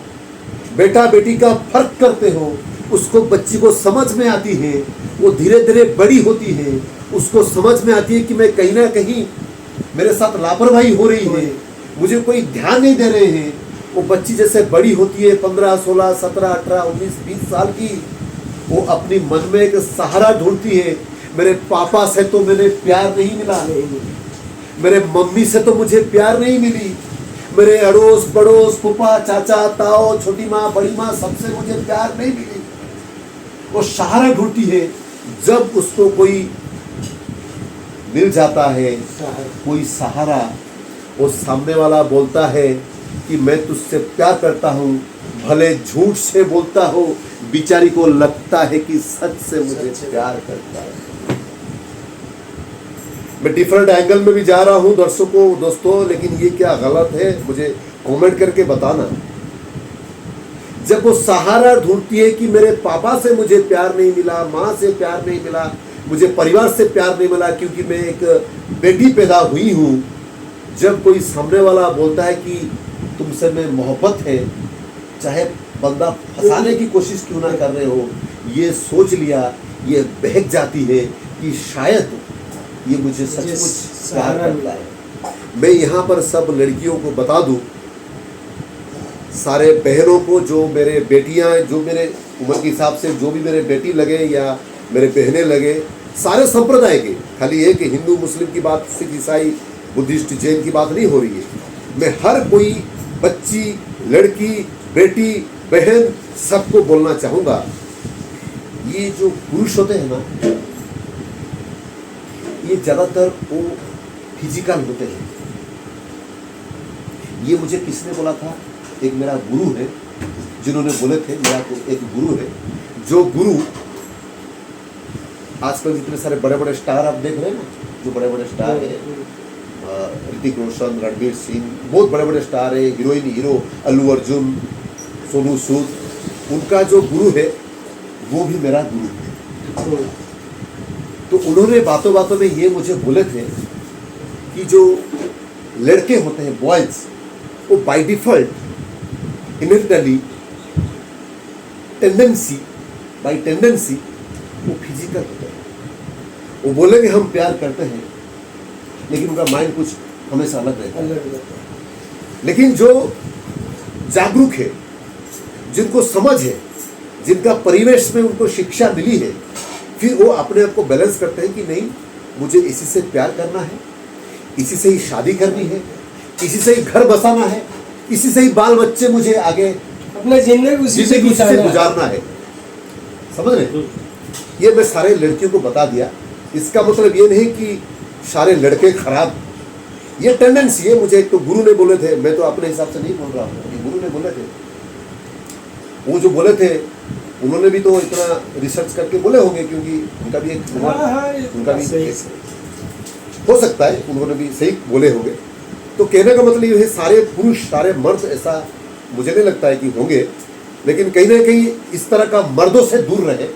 बेटा बेटी का फर्क करते हो, उसको बच्ची को समझ में आती है, वो धीरे धीरे बड़ी होती है, उसको समझ में आती है कि मैं कहीं ना कहीं मेरे साथ लापरवाही हो रही है, मुझे कोई ध्यान नहीं दे रहे हैं। वो बच्ची जैसे बड़ी होती है 15, 16, 17, 18, 19, 20 साल की, वो अपनी मन में एक सहारा ढूंढती है। मेरे पापा से तो मुझे प्यार नहीं मिला, मेरे मम्मी से तो मुझे प्यार नहीं मिली, मेरे अड़ोस पड़ोस, फूफा चाचा ताऊ, छोटी माँ बड़ी माँ, सबसे मुझे प्यार नहीं मिली। वो सहारा ढूंढती है। जब उसको कोई मिल जाता है, कोई सहारा, वो सामने वाला बोलता है कि मैं तुझसे प्यार करता हूँ, भले झूठ से बोलता हो, बेचारी को लगता है कि सच से मुझे प्यार करता है। मैं डिफरेंट एंगल में भी जा रहा हूँ दर्शकों, दोस्तों, लेकिन ये क्या गलत है मुझे कमेंट करके बताना। जब वो सहारा ढूंढती है कि मेरे पापा से मुझे प्यार नहीं मिला, माँ से प्यार नहीं मिला, मुझे परिवार से प्यार नहीं मिला क्योंकि मैं एक बेटी पैदा हुई हूँ, जब कोई सामने वाला बोलता है कि तुमसे मैं मोहब्बत है, चाहे बंदा फंसाने की कोशिश क्यों ना कर रहे हो, ये सोच लिया, ये बहक जाती है कि शायद ये मुझे सचमुच प्यार करता है। मैं यहाँ पर सब लड़कियों को बता दूं, सारे बहनों को, जो मेरे बेटियाँ, जो मेरे उम्र के हिसाब से जो भी मेरे बेटी लगे या मेरे बहनें लगे, सारे संप्रदाय के, खाली एक हिंदू मुस्लिम की बात, सिख ईसाई बुद्धिस्ट जैन की बात नहीं हो रही है। मैं हर कोई बच्ची, लड़की, बेटी, बहन, सबको बोलना चाहूँगा, ये जो पुरुष होते हैं ना, ये ज़्यादातर वो फिजिकल होते हैं। ये मुझे किसने बोला था? एक मेरा गुरु है जिन्होंने बोले थे, मेरा एक गुरु है, जो गुरु आजकल जितने सारे बड़े बड़े स्टार आप देख रहे हैं ना, जो बड़े बड़े स्टार है, ऋतिक रोशन, रणवीर सिंह, बहुत बड़े बड़े स्टार है, हीरोइन, हीरो, अल्लू अर्जुन, सोनू सूद, उनका जो गुरु है वो भी मेरा गुरु है। तो उन्होंने बातों बातों में ये मुझे बोले थे कि जो लड़के होते हैं बॉयज, वो by default inherently bye tendency वो फिजिकल होते हैं। वो बोलेंगे हम प्यार करते हैं, लेकिन उनका माइंड कुछ हमेशा अलग रहता है। लेकिन जो जागरूक है, जिनको समझ है, जिनका परिवेश में उनको शिक्षा मिली है, फिर वो अपने आप को बैलेंस करते हैं कि नहीं, मुझे इसी से प्यार करना है, इसी से ही शादी करनी है, इसी से ही घर बसाना है, इसी से ही बाल बच्चे मुझे आगे अपने जिंदगी उसी से गुजारना है। समझ रहे? ये मैं सारे लड़कियों को बता दिया। इसका मतलब ये नहीं कि सारे लड़के खराब, ये टेंडेंसी है। मुझे एक तो गुरु ने बोले थे, मैं तो अपने हिसाब से नहीं बोल रहा हूँ, गुरु ने बोले थे। वो जो बोले थे उन्होंने भी तो इतना रिसर्च करके बोले होंगे, क्योंकि उनका भी एक उनका भी हो सकता है उन्होंने भी सही बोले होंगे। तो कहने का मतलब ये है, सारे पुरुष सारे मर्द ऐसा मुझे नहीं लगता है कि होंगे, लेकिन कहीं ना कहीं इस तरह का मर्दों से दूर रहे।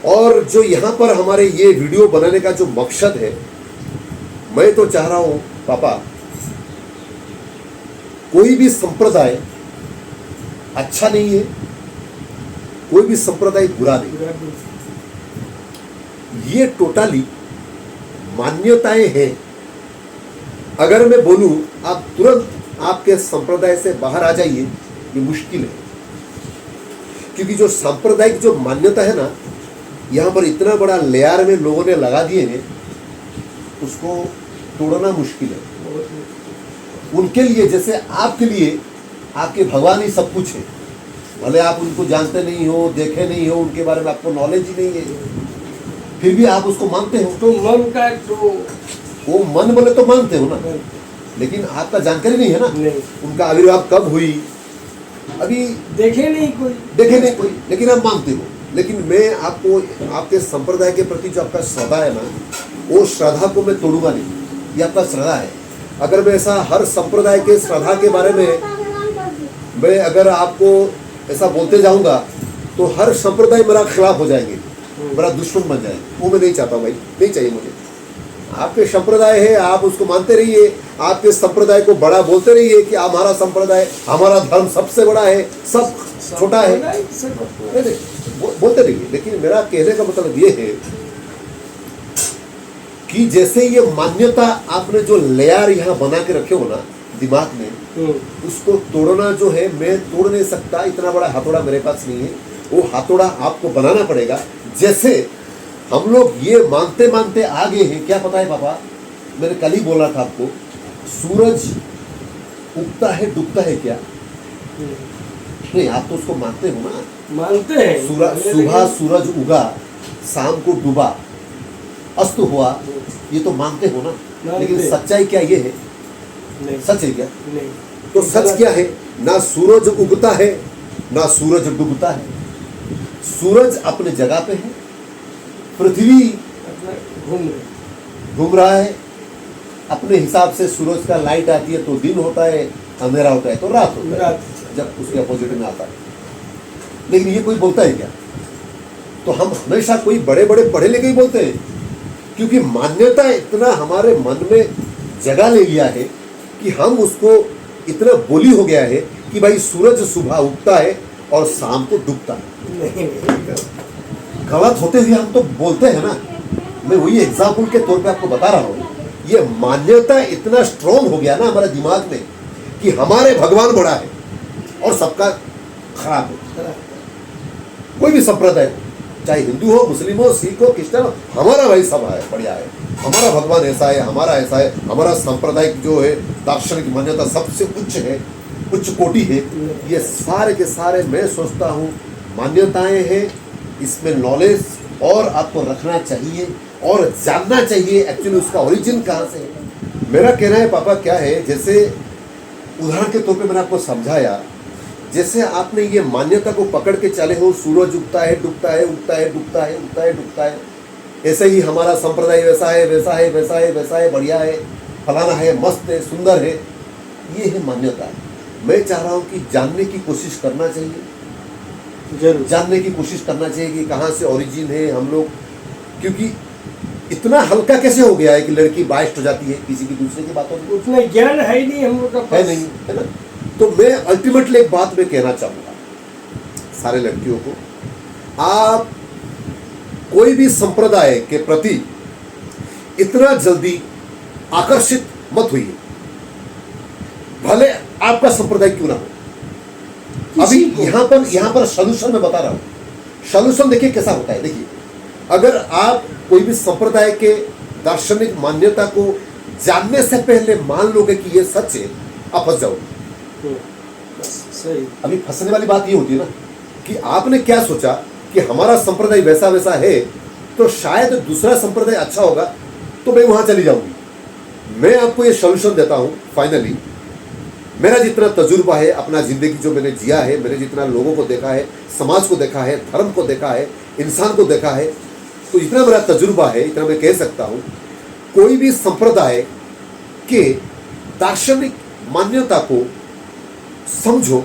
और जो यहाँ पर हमारे ये वीडियो बनाने का जो मकसद है, मैं तो चाह रहा हूं पापा, कोई भी संप्रदाय अच्छा नहीं है, कोई भी संप्रदाय बुरा नहीं, ये टोटली मान्यताएं हैं। अगर मैं बोलूं आप तुरंत आपके संप्रदाय से बाहर आ जाइए, ये मुश्किल है। क्योंकि जो सांप्रदायिक जो मान्यता है ना, यहाँ पर इतना बड़ा लेयर में लोगों ने लगा दिए हैं, उसको तोड़ना मुश्किल है। उनके लिए, जैसे आपके लिए आपके भगवान ही सब कुछ है, भले आप उनको जानते नहीं हो, देखे नहीं हो, उनके बारे में आपको नॉलेज ही नहीं है, फिर भी आप उसको मानते हो। तो मन का तो वो मन बोले तो मानते हो ना, लेकिन आपका जानकारी नहीं है ना, नहीं। उनका आविर्भाव कब हुई अभी देखे नहीं कोई, लेकिन आप मानते हो। लेकिन मैं आपको आपके संप्रदाय के प्रति जो आपका श्रद्धा है ना, वो श्रद्धा को मैं तोड़ूंगा नहीं। ये आपका श्रद्धा है। अगर मैं ऐसा हर संप्रदाय के श्रद्धा के बारे में मैं अगर आपको ऐसा बोलते जाऊंगा, तो हर संप्रदाय मेरा खिलाफ हो जाएंगे, मेरा दुश्मन बन जाएंगे। वो मैं नहीं चाहता भाई, नहीं चाहिए मुझे। आपके संप्रदाय है, आप उसको मानते रहिए, आपके संप्रदाय को बड़ा बोलते रहिए कि हमारा संप्रदाय, हमारा धर्म सबसे बड़ा है, सब छोटा है, नहीं, बोलते रहिए। लेकिन मेरा कहने का मतलब ये है कि जैसे ये मान्यता आपने जो लेयर यहाँ बना के रखे हो ना दिमाग में, उसको तोड़ना जो है, मैं तोड़ नहीं सकता, इतना बड़ा हथौड़ा मेरे पास नहीं है। वो हथौड़ा आपको बनाना पड़ेगा। जैसे हम लोग ये मानते मानते आ गए हैं, क्या पता है पापा, मैंने कल ही बोला था आपको, सूरज उगता है डूबता है क्या? नहीं, आप तो उसको मानते हो ना, मानते हैं। सुबह सूरज उगा, शाम को डूबा, अस्त हुआ, ये तो मानते हो ना। लेकिन सच्चाई क्या ये है? नहीं। सच है क्या? नहीं। तो सच क्या है? ना सूरज उगता है ना सूरज डूबता है। सूरज अपने जगह पे है, पृथ्वी घूम रहा है अपने हिसाब से। सूरज का लाइट आती है तो दिन होता है, अंधेरा होता है तो रात होता है, जब उसके अपोजिट में आता है। लेकिन ये कोई बोलता है क्या? तो हम हमेशा कोई बड़े बड़े पढ़े लिखे ही बोलते हैं, क्योंकि मान्यता इतना हमारे मन में जगह ले लिया है कि हम उसको इतना बोली हो गया है कि भाई सूरज सुबह उगता है और शाम को डूबता है। गलत होते हुए हम तो बोलते हैं ना। मैं वही एग्जाम्पल के तौर पे आपको बता रहा हूँ। ये मान्यता इतना स्ट्रॉन्ग हो गया ना हमारे दिमाग में कि हमारे भगवान बड़ा है और सबका खराब है। कोई भी संप्रदाय हो, चाहे हिंदू हो, मुस्लिम हो, सिख हो, क्रिश्चियन हो, हमारा भाई सब है, बढ़िया है, हमारा भगवान ऐसा है, हमारा ऐसा है, हमारा सांप्रदायिक जो है दार्शनिक मान्यता सबसे उच्च है, उच्च कोटि है। ये सारे के सारे मैं सोचता हूँ मान्यताएं हैं। इसमें नॉलेज और आपको रखना चाहिए और जानना चाहिए एक्चुअली उसका ओरिजिन कहाँ से है। मेरा कहना है पापा क्या है, जैसे उदाहरण के तौर पे मैंने आपको समझाया, जैसे आपने ये मान्यता को पकड़ के चले हो, सूरज उगता है डूबता है, उगता है डूबता है, उगता है डूबता है, ऐसे ही हमारा संप्रदाय वैसा है, वैसा है, वैसा है, वैसा है, बढ़िया है, फलाना है, मस्त है, सुंदर है, ये है मान्यता। मैं चाह रहा हूँ कि जानने की कोशिश करना चाहिए, जरूर जानने की कोशिश करना चाहिए कि कहाँ से ओरिजिन है हम लोग। क्योंकि इतना हल्का कैसे हो गया है कि लड़की बाइस्ट हो जाती है किसी की दूसरे की बातों में? उतना ज्ञान है ही नहीं हम लोग का है पास। नहीं, है ना? तो मैं अल्टीमेटली एक बात मैं कहना चाहूंगा सारे लड़कियों को, आप कोई भी संप्रदाय के प्रति इतना जल्दी आकर्षित मत होइए, भले आपका संप्रदाय क्यों ना हो। अभी किसी को- यहां पर सॉल्यूशन मैं बता रहा हूं। सॉल्यूशन देखिए कैसा होता है। देखिए, अगर आप कोई भी संप्रदाय के दार्शनिक मान्यता को जानने से पहले मान लोगे कि ये सच है, आप फंस जाओगे। बस सही। अभी फंसने वाली बात ये होती है ना कि आपने क्या सोचा कि हमारा संप्रदाय वैसा वैसा है, तो शायद दूसरा संप्रदाय अच्छा होगा, तो मैं वहां चली जाऊंगी। मैं आपको ये सॉल्यूशन देता हूं। फाइनली मेरा जितना तजुर्बा है, अपना जिंदगी जो मैंने जिया है, मैंने जितना लोगों को देखा है, समाज को देखा है, धर्म को देखा है, इंसान को देखा है, तो इतना मेरा तजुर्बा है, इतना मैं कह सकता हूं, कोई भी संप्रदाय के दार्शनिक मान्यता को समझो,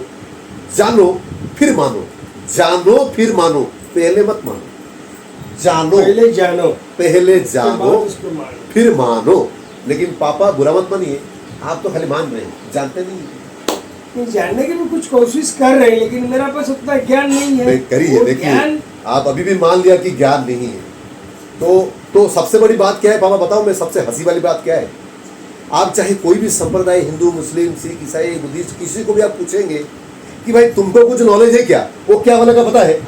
जानो, फिर मानो। जानो फिर मानो, पहले मत मानो। जानो, पहले जानो, पहले उसके जानो, बाद उसको मानो। फिर मानो। लेकिन पापा बुरा मत मानिए, आप तो खाली मान रहे हैं, जानते नहीं हैं। नहीं, जानने की भी कुछ कोशिश कर रहे हैं, लेकिन मेरा पास उतना ज्ञान नहीं है। नहीं, करिए। वो देखिए, ज्ञान आप अभी भी मान लिया कि ज्ञान नहीं है, तो सबसे बड़ी बात क्या है पापा बताओ? मैं सबसे हंसी वाली बात क्या है, आप चाहे कोई भी संप्रदाय, हिंदू, मुस्लिम, सिख, ईसाई, बुद्धिस्ट, किसी को भी आप पूछेंगे कि भाई तुमको कुछ नॉलेज है क्या, वो क्या बोलेगा पता है?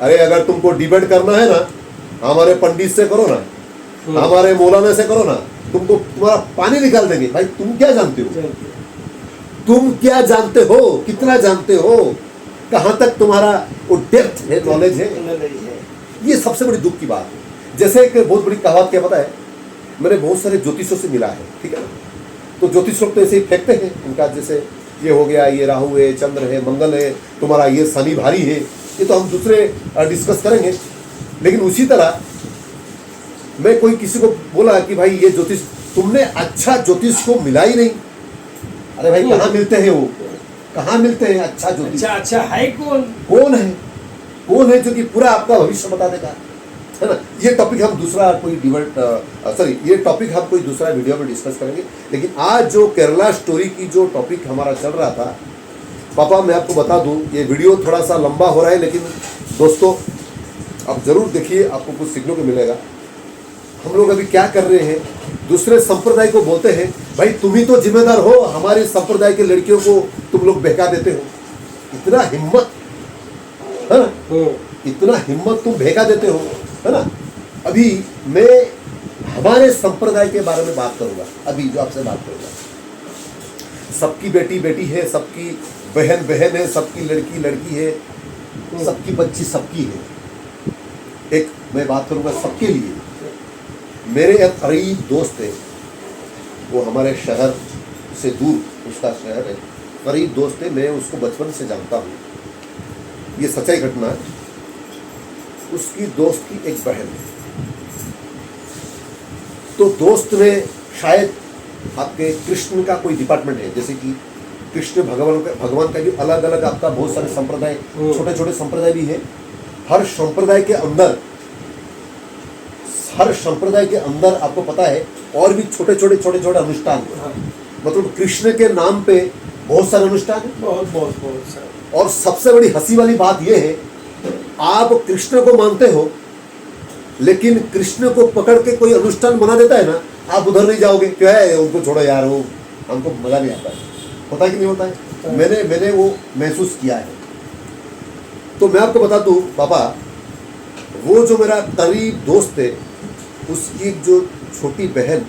अरे अगर तुमको डिबेट करना है ना, हमारे पंडित से करो ना, हमारे मौलाना से करो ना, तुमको तुम्हारा पानी निकाल देंगे। भाई तुम क्या जानते हो? तुम क्या जानते हो? कितना जानते हो? कहां तक तुम्हारा वो डेप्थ है, नॉलेज है? ये सबसे बड़ी दुख की बात है। जैसे एक बहुत बड़ी कहावत क्या पता है, मैंने बहुत सारे ज्योतिषों से मिला है, ठीक है ना? तो ज्योतिष लोग तो ऐसे ही फेंकते हैं उनका, जैसे ये हो गया, ये राहु है, चंद्र है, मंगल है, तुम्हारा ये शनि भारी है, ये तो हम दूसरे डिस्कस करेंगे। लेकिन उसी तरह मैं कोई किसी को बोला कि भाई ये ज्योतिष, तुमने अच्छा ज्योतिष को मिला ही नहीं। अरे भाई कहाँ मिलते हैं वो? कहाँ मिलते हैं अच्छा ज्योतिष? अच्छा है कौन? कौन है? कौन है जो कि पूरा आपका भविष्य बता देगा, है ना? ये टॉपिक हम दूसरा कोई ये टॉपिक हम कोई दूसरा वीडियो में डिस्कस करेंगे। लेकिन आज जो केरला स्टोरी की जो टॉपिक हमारा चल रहा था, पापा मैं आपको बता दूं, ये वीडियो थोड़ा सा लंबा हो रहा है, लेकिन दोस्तों आप जरूर देखिए, आपको कुछ सीखने को मिलेगा। हम लोग अभी क्या कर रहे हैं, दूसरे संप्रदाय को बोलते हैं भाई तुम ही तो जिम्मेदार हो, हमारे संप्रदाय के लड़कियों को तुम लोग बहका देते हो। इतना हिम्मत है ना, इतना हिम्मत तुम बहका देते हो, है ना? अभी मैं हमारे संप्रदाय के बारे में बात करूंगा, अभी जो आपसे बात करूंगा। सबकी बेटी बेटी है, सबकी बहन बहन है, सबकी लड़की लड़की है, सबकी बच्ची सबकी है। एक मैं बात करूंगा सबके लिए। मेरे एक करीब दोस्त है, वो हमारे शहर से दूर, उसका शहर है, करीब दोस्त है, मैं उसको बचपन से जानता हूँ, ये सच्चाई घटना है। उसकी दोस्त की एक बहन है, तो दोस्त ने शायद आपके कृष्ण का कोई डिपार्टमेंट है, जैसे कि कृष्ण भगवान का भी अलग अलग आपका बहुत सारे संप्रदाय, छोटे छोटे संप्रदाय भी है। हर संप्रदाय के अंदर आपको पता है और भी छोटे छोटे अनुष्ठान है। मतलब कृष्ण के नाम पे बहुत सारे अनुष्ठान है, बहुत सारे। और सबसे बड़ी हंसी वाली बात यह है, आप कृष्ण को मानते हो, लेकिन कृष्ण को पकड़ के कोई अनुष्ठान बना देता है ना, आप उधर नहीं जाओगे। क्या है, उनको छोड़ो यार, वो हमको मजा नहीं आता है। होता है कि नहीं होता है? मैंने वो महसूस किया है। तो मैं आपको बता दूं पापा, वो जो मेरा करीब दोस्त है, उसकी एक जो छोटी बहन,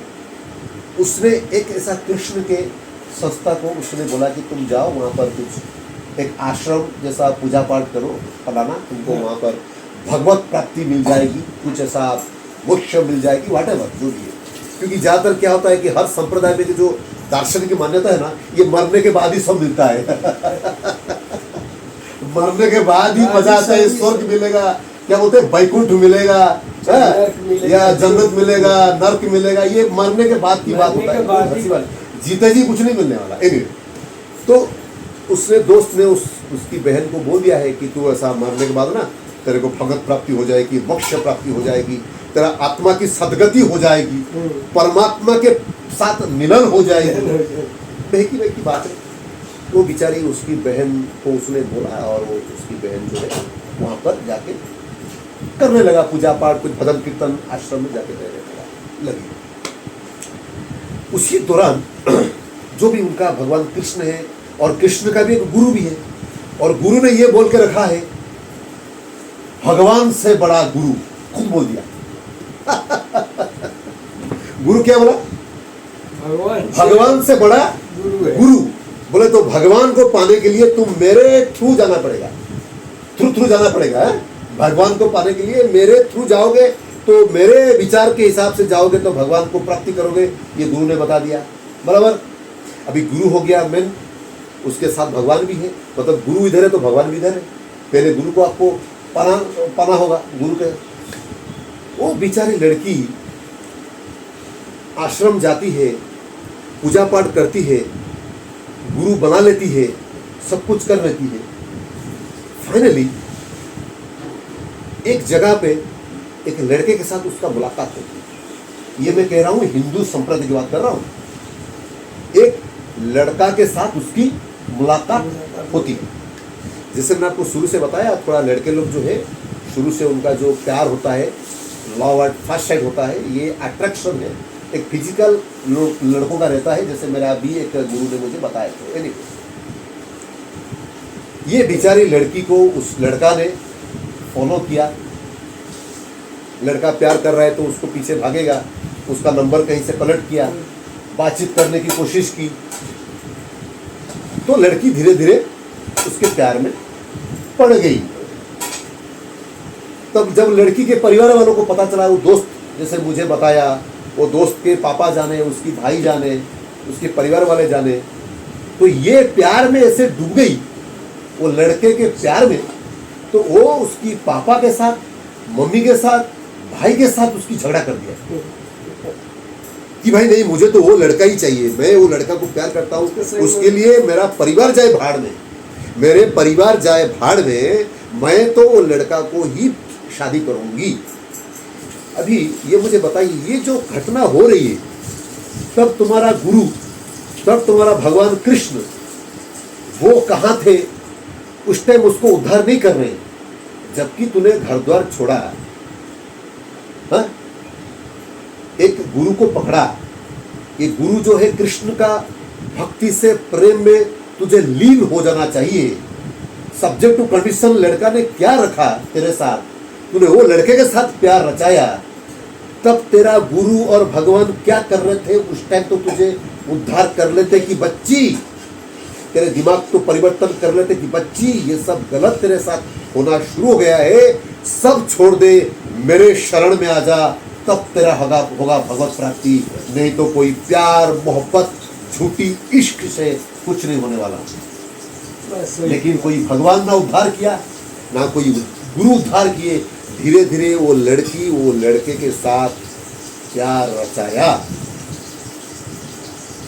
उसने एक ऐसा कृष्ण के संस्था को उसने बोला कि तुम जाओ वहाँ पर कुछ एक आश्रम जैसा पूजा पाठ करो, फलाना, तुमको वहाँ पर भगवत प्राप्ति मिल जाएगी, कुछ ऐसा मोक्ष मिल जाएगी, व्हाटएवर जो भी है। क्योंकि ज़्यादातर क्या होता है कि हर संप्रदाय में जो दार्शनिक की मान्यता है ना, ये मरने के बाद ही सब मिलता है। मरने के बाद ही मजा आता है, स्वर्ग मिलेगा, क्या बोलते हैं, वैकुंठ मिलेगा, या जन्नत मिलेगा, नर्क मिलेगा, ये मरने के बाद की बात होता है। जीते जी कुछ नहीं मिलने वाला। anyway, तो उसने दोस्त ने उसकी बहन को बोल दिया है कि तू ऐसा मरने के बाद ना तेरे को भगवत प्राप्ति हो जाएगी, मोक्ष प्राप्ति हो जाएगी, तेरा आत्मा की सदगति हो जाएगी, परमात्मा के साथ मिलन हो जाएगी। बहकी बहकी बात है। वो बेचारी उसकी बहन को उसने बोला और वो उसकी बहन जो है वहाँ पर जाके करने लगा पूजा पाठ, कुछ भजन कीर्तन आश्रम में जाके रहने लगी। उसी दौरान जो भी उनका भगवान कृष्ण है, और कृष्ण का भी एक गुरु भी है, और गुरु ने ये बोल के रखा है, भगवान से बड़ा गुरु, खुद बोल दिया। गुरु क्या बोला? भगवान से बड़ा गुरु है। गुरु बोले तो भगवान को पाने के लिए तुम मेरे थ्रू जाना पड़ेगा, थ्रू जाना पड़ेगा। भगवान को पाने के लिए मेरे थ्रू जाओगे तो मेरे विचार के हिसाब से जाओगे तो भगवान को प्राप्ति करोगे, ये गुरु ने बता दिया। बराबर। अभी गुरु हो गया मेन, उसके साथ भगवान भी है, मतलब गुरु इधर है तो भगवान भी इधर है। पहले गुरु को आपको पाना होगा गुरु के। वो बेचारी लड़की आश्रम जाती है, पूजा पाठ करती है, गुरु बना लेती है, सब कुछ कर लेती है। फाइनली एक जगह पे एक लड़के के साथ उसका मुलाकात होती है। ये मैं कह रहा हूं, हिंदू संप्रदाय की बात कर रहा हूं। एक लड़का के साथ उसकी मुलाकात होती है। जैसे मैंने आपको शुरू से बताया, थोड़ा लड़के लोग जो है शुरू से उनका जो प्यार होता है, लव एट फर्स्ट साइट होता है, ये अट्रैक्शन है, एक फिजिकल लड़कों का रहता है, जैसे मेरा भी एक गुरु ने मुझे बताया था। anyway, ये बेचारी लड़की को उस लड़का ने फॉलो किया। लड़का प्यार कर रहा है तो उसको पीछे भागेगा, उसका नंबर कहीं से कलेक्ट किया, बातचीत करने की कोशिश की, तो लड़की धीरे धीरे उसके प्यार में पड़ गई। तब जब लड़की के परिवार वालों को पता चला, वो दोस्त जैसे मुझे बताया, वो दोस्त के पापा जाने, उसकी भाई जाने, उसके परिवार वाले जाने, तो ये प्यार में ऐसे डूब गई वो लड़के के प्यार में, तो वो उसकी पापा के साथ, मम्मी के साथ, भाई के साथ उसकी झगड़ा कर दिया कि भाई नहीं, मुझे तो वो लड़का ही चाहिए, मैं वो लड़का को प्यार करता हूँ, उसके लिए मेरा परिवार जाए भाड़ में, मेरे परिवार जाए भाड़ में, मैं तो वो लड़का को ही शादी करूंगी। अभी ये मुझे बताइए, ये जो घटना हो रही है, तब तुम्हारा गुरु, तब तुम्हारा भगवान कृष्ण वो कहाँ थे? उस टाइम उसको उद्धार नहीं कर रहे, जबकि तूने घर द्वार छोड़ा, हाँ? एक गुरु को पकड़ा। ये गुरु जो है कृष्ण का भक्ति से प्रेम में तुझे लीन हो जाना चाहिए। सब्जेक्ट टू कंडीशन लड़का ने क्या रखा तेरे साथ, तूने वो लड़के के साथ प्यार रचाया, तब तेरा गुरु और भगवान क्या कर रहे थे उस टाइम? तो तुझे उद्धार कर लेते कि बच्ची, तेरे दिमाग तो परिवर्तन कर लेते कि बच्ची ये सब गलत तेरे साथ होना शुरू हो गया है, सब छोड़ दे, मेरे शरण में आ जा, तब तेरा होगा भगवत प्राप्ति। नहीं तो कोई प्यार मोहब्बत झूठी इश्क से कुछ नहीं होने वाला। लेकिन कोई भगवान ना उद्धार किया, ना कोई गुरु उद्धार किए। धीरे धीरे वो लड़की वो लड़के के साथ प्यार रचाया,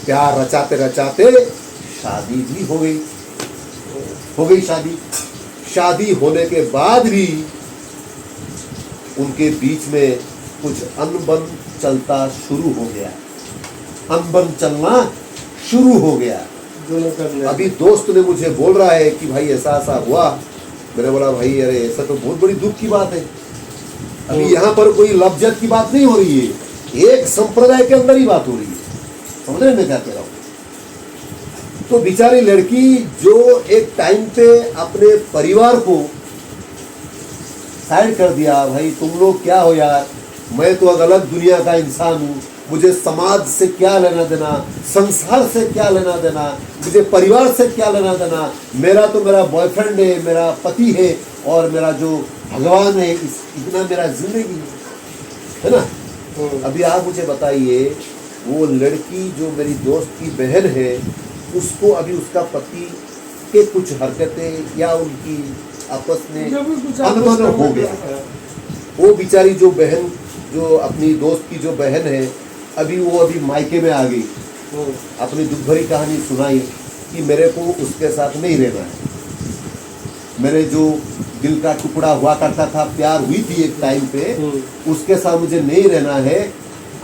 प्यार रचाते रचाते शादी भी हो गई शादी। शादी होने के बाद भी उनके बीच में कुछ अनबन चलता शुरू हो गया, अनबन चलना शुरू हो गया। अभी दोस्त ने मुझे बोल रहा है कि भाई ऐसा ऐसा हुआ। मैंने बोला भाई अरे ऐसा तो बहुत बड़ी दुख की बात है। अभी यहाँ पर कोई लफ्जत की बात नहीं हो रही है, एक संप्रदाय के अंदर ही बात हो रही है। समझ रहे मैं क्या कह रहा हूँ? तो बेचारी लड़की जो एक टाइम पे अपने परिवार को साइड कर दिया, भाई तुम लोग क्या हो यार, मैं तो अलग दुनिया का इंसान हूँ, मुझे समाज से क्या लेना देना, संसार से क्या लेना देना, मुझे परिवार से क्या लेना देना, मेरा तो मेरा बॉयफ्रेंड है, मेरा पति है, और मेरा जो भगवान है, इतना मेरा जिंदगी है ना। अभी आप मुझे बताइए, वो लड़की जो मेरी दोस्त की बहन है, उसको अभी उसका पति के कुछ हरकतें या उनकी आपस में अनबन हो गया। वो बेचारी जो बहन, जो अपनी दोस्त की जो बहन है, अभी मायके में आ गई, अपनी दुख भरी कहानी सुनाई कि मेरे को उसके साथ नहीं रहना है, मेरे जो दिल का टुकड़ा हुआ करता था, प्यार हुई थी एक टाइम पे, उसके साथ मुझे नहीं रहना है,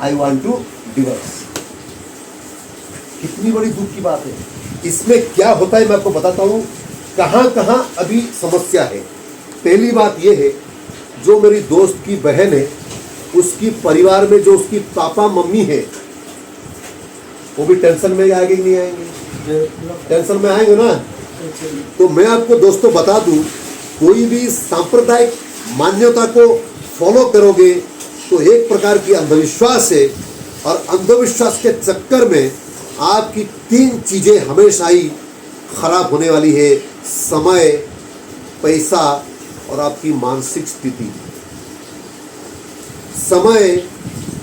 आई वॉन्ट टू डिवोर्स। कितनी बड़ी दुख की बात है। इसमें क्या होता है मैं आपको बताता हूँ, कहाँ कहाँ अभी समस्या है। पहली बात यह है, जो मेरी दोस्त की बहन है, उसकी परिवार में जो उसकी पापा मम्मी है, वो भी टेंशन में आएंगे कि नहीं आएंगे? टेंशन में आएंगे ना। तो मैं आपको दोस्तों बता दूं, कोई भी सांप्रदायिक मान्यता को फॉलो करोगे तो एक प्रकार की अंधविश्वास है, और अंधविश्वास के चक्कर में आपकी 3 चीजें हमेशा ही खराब होने वाली है: समय, पैसा और आपकी मानसिक स्थिति। समय,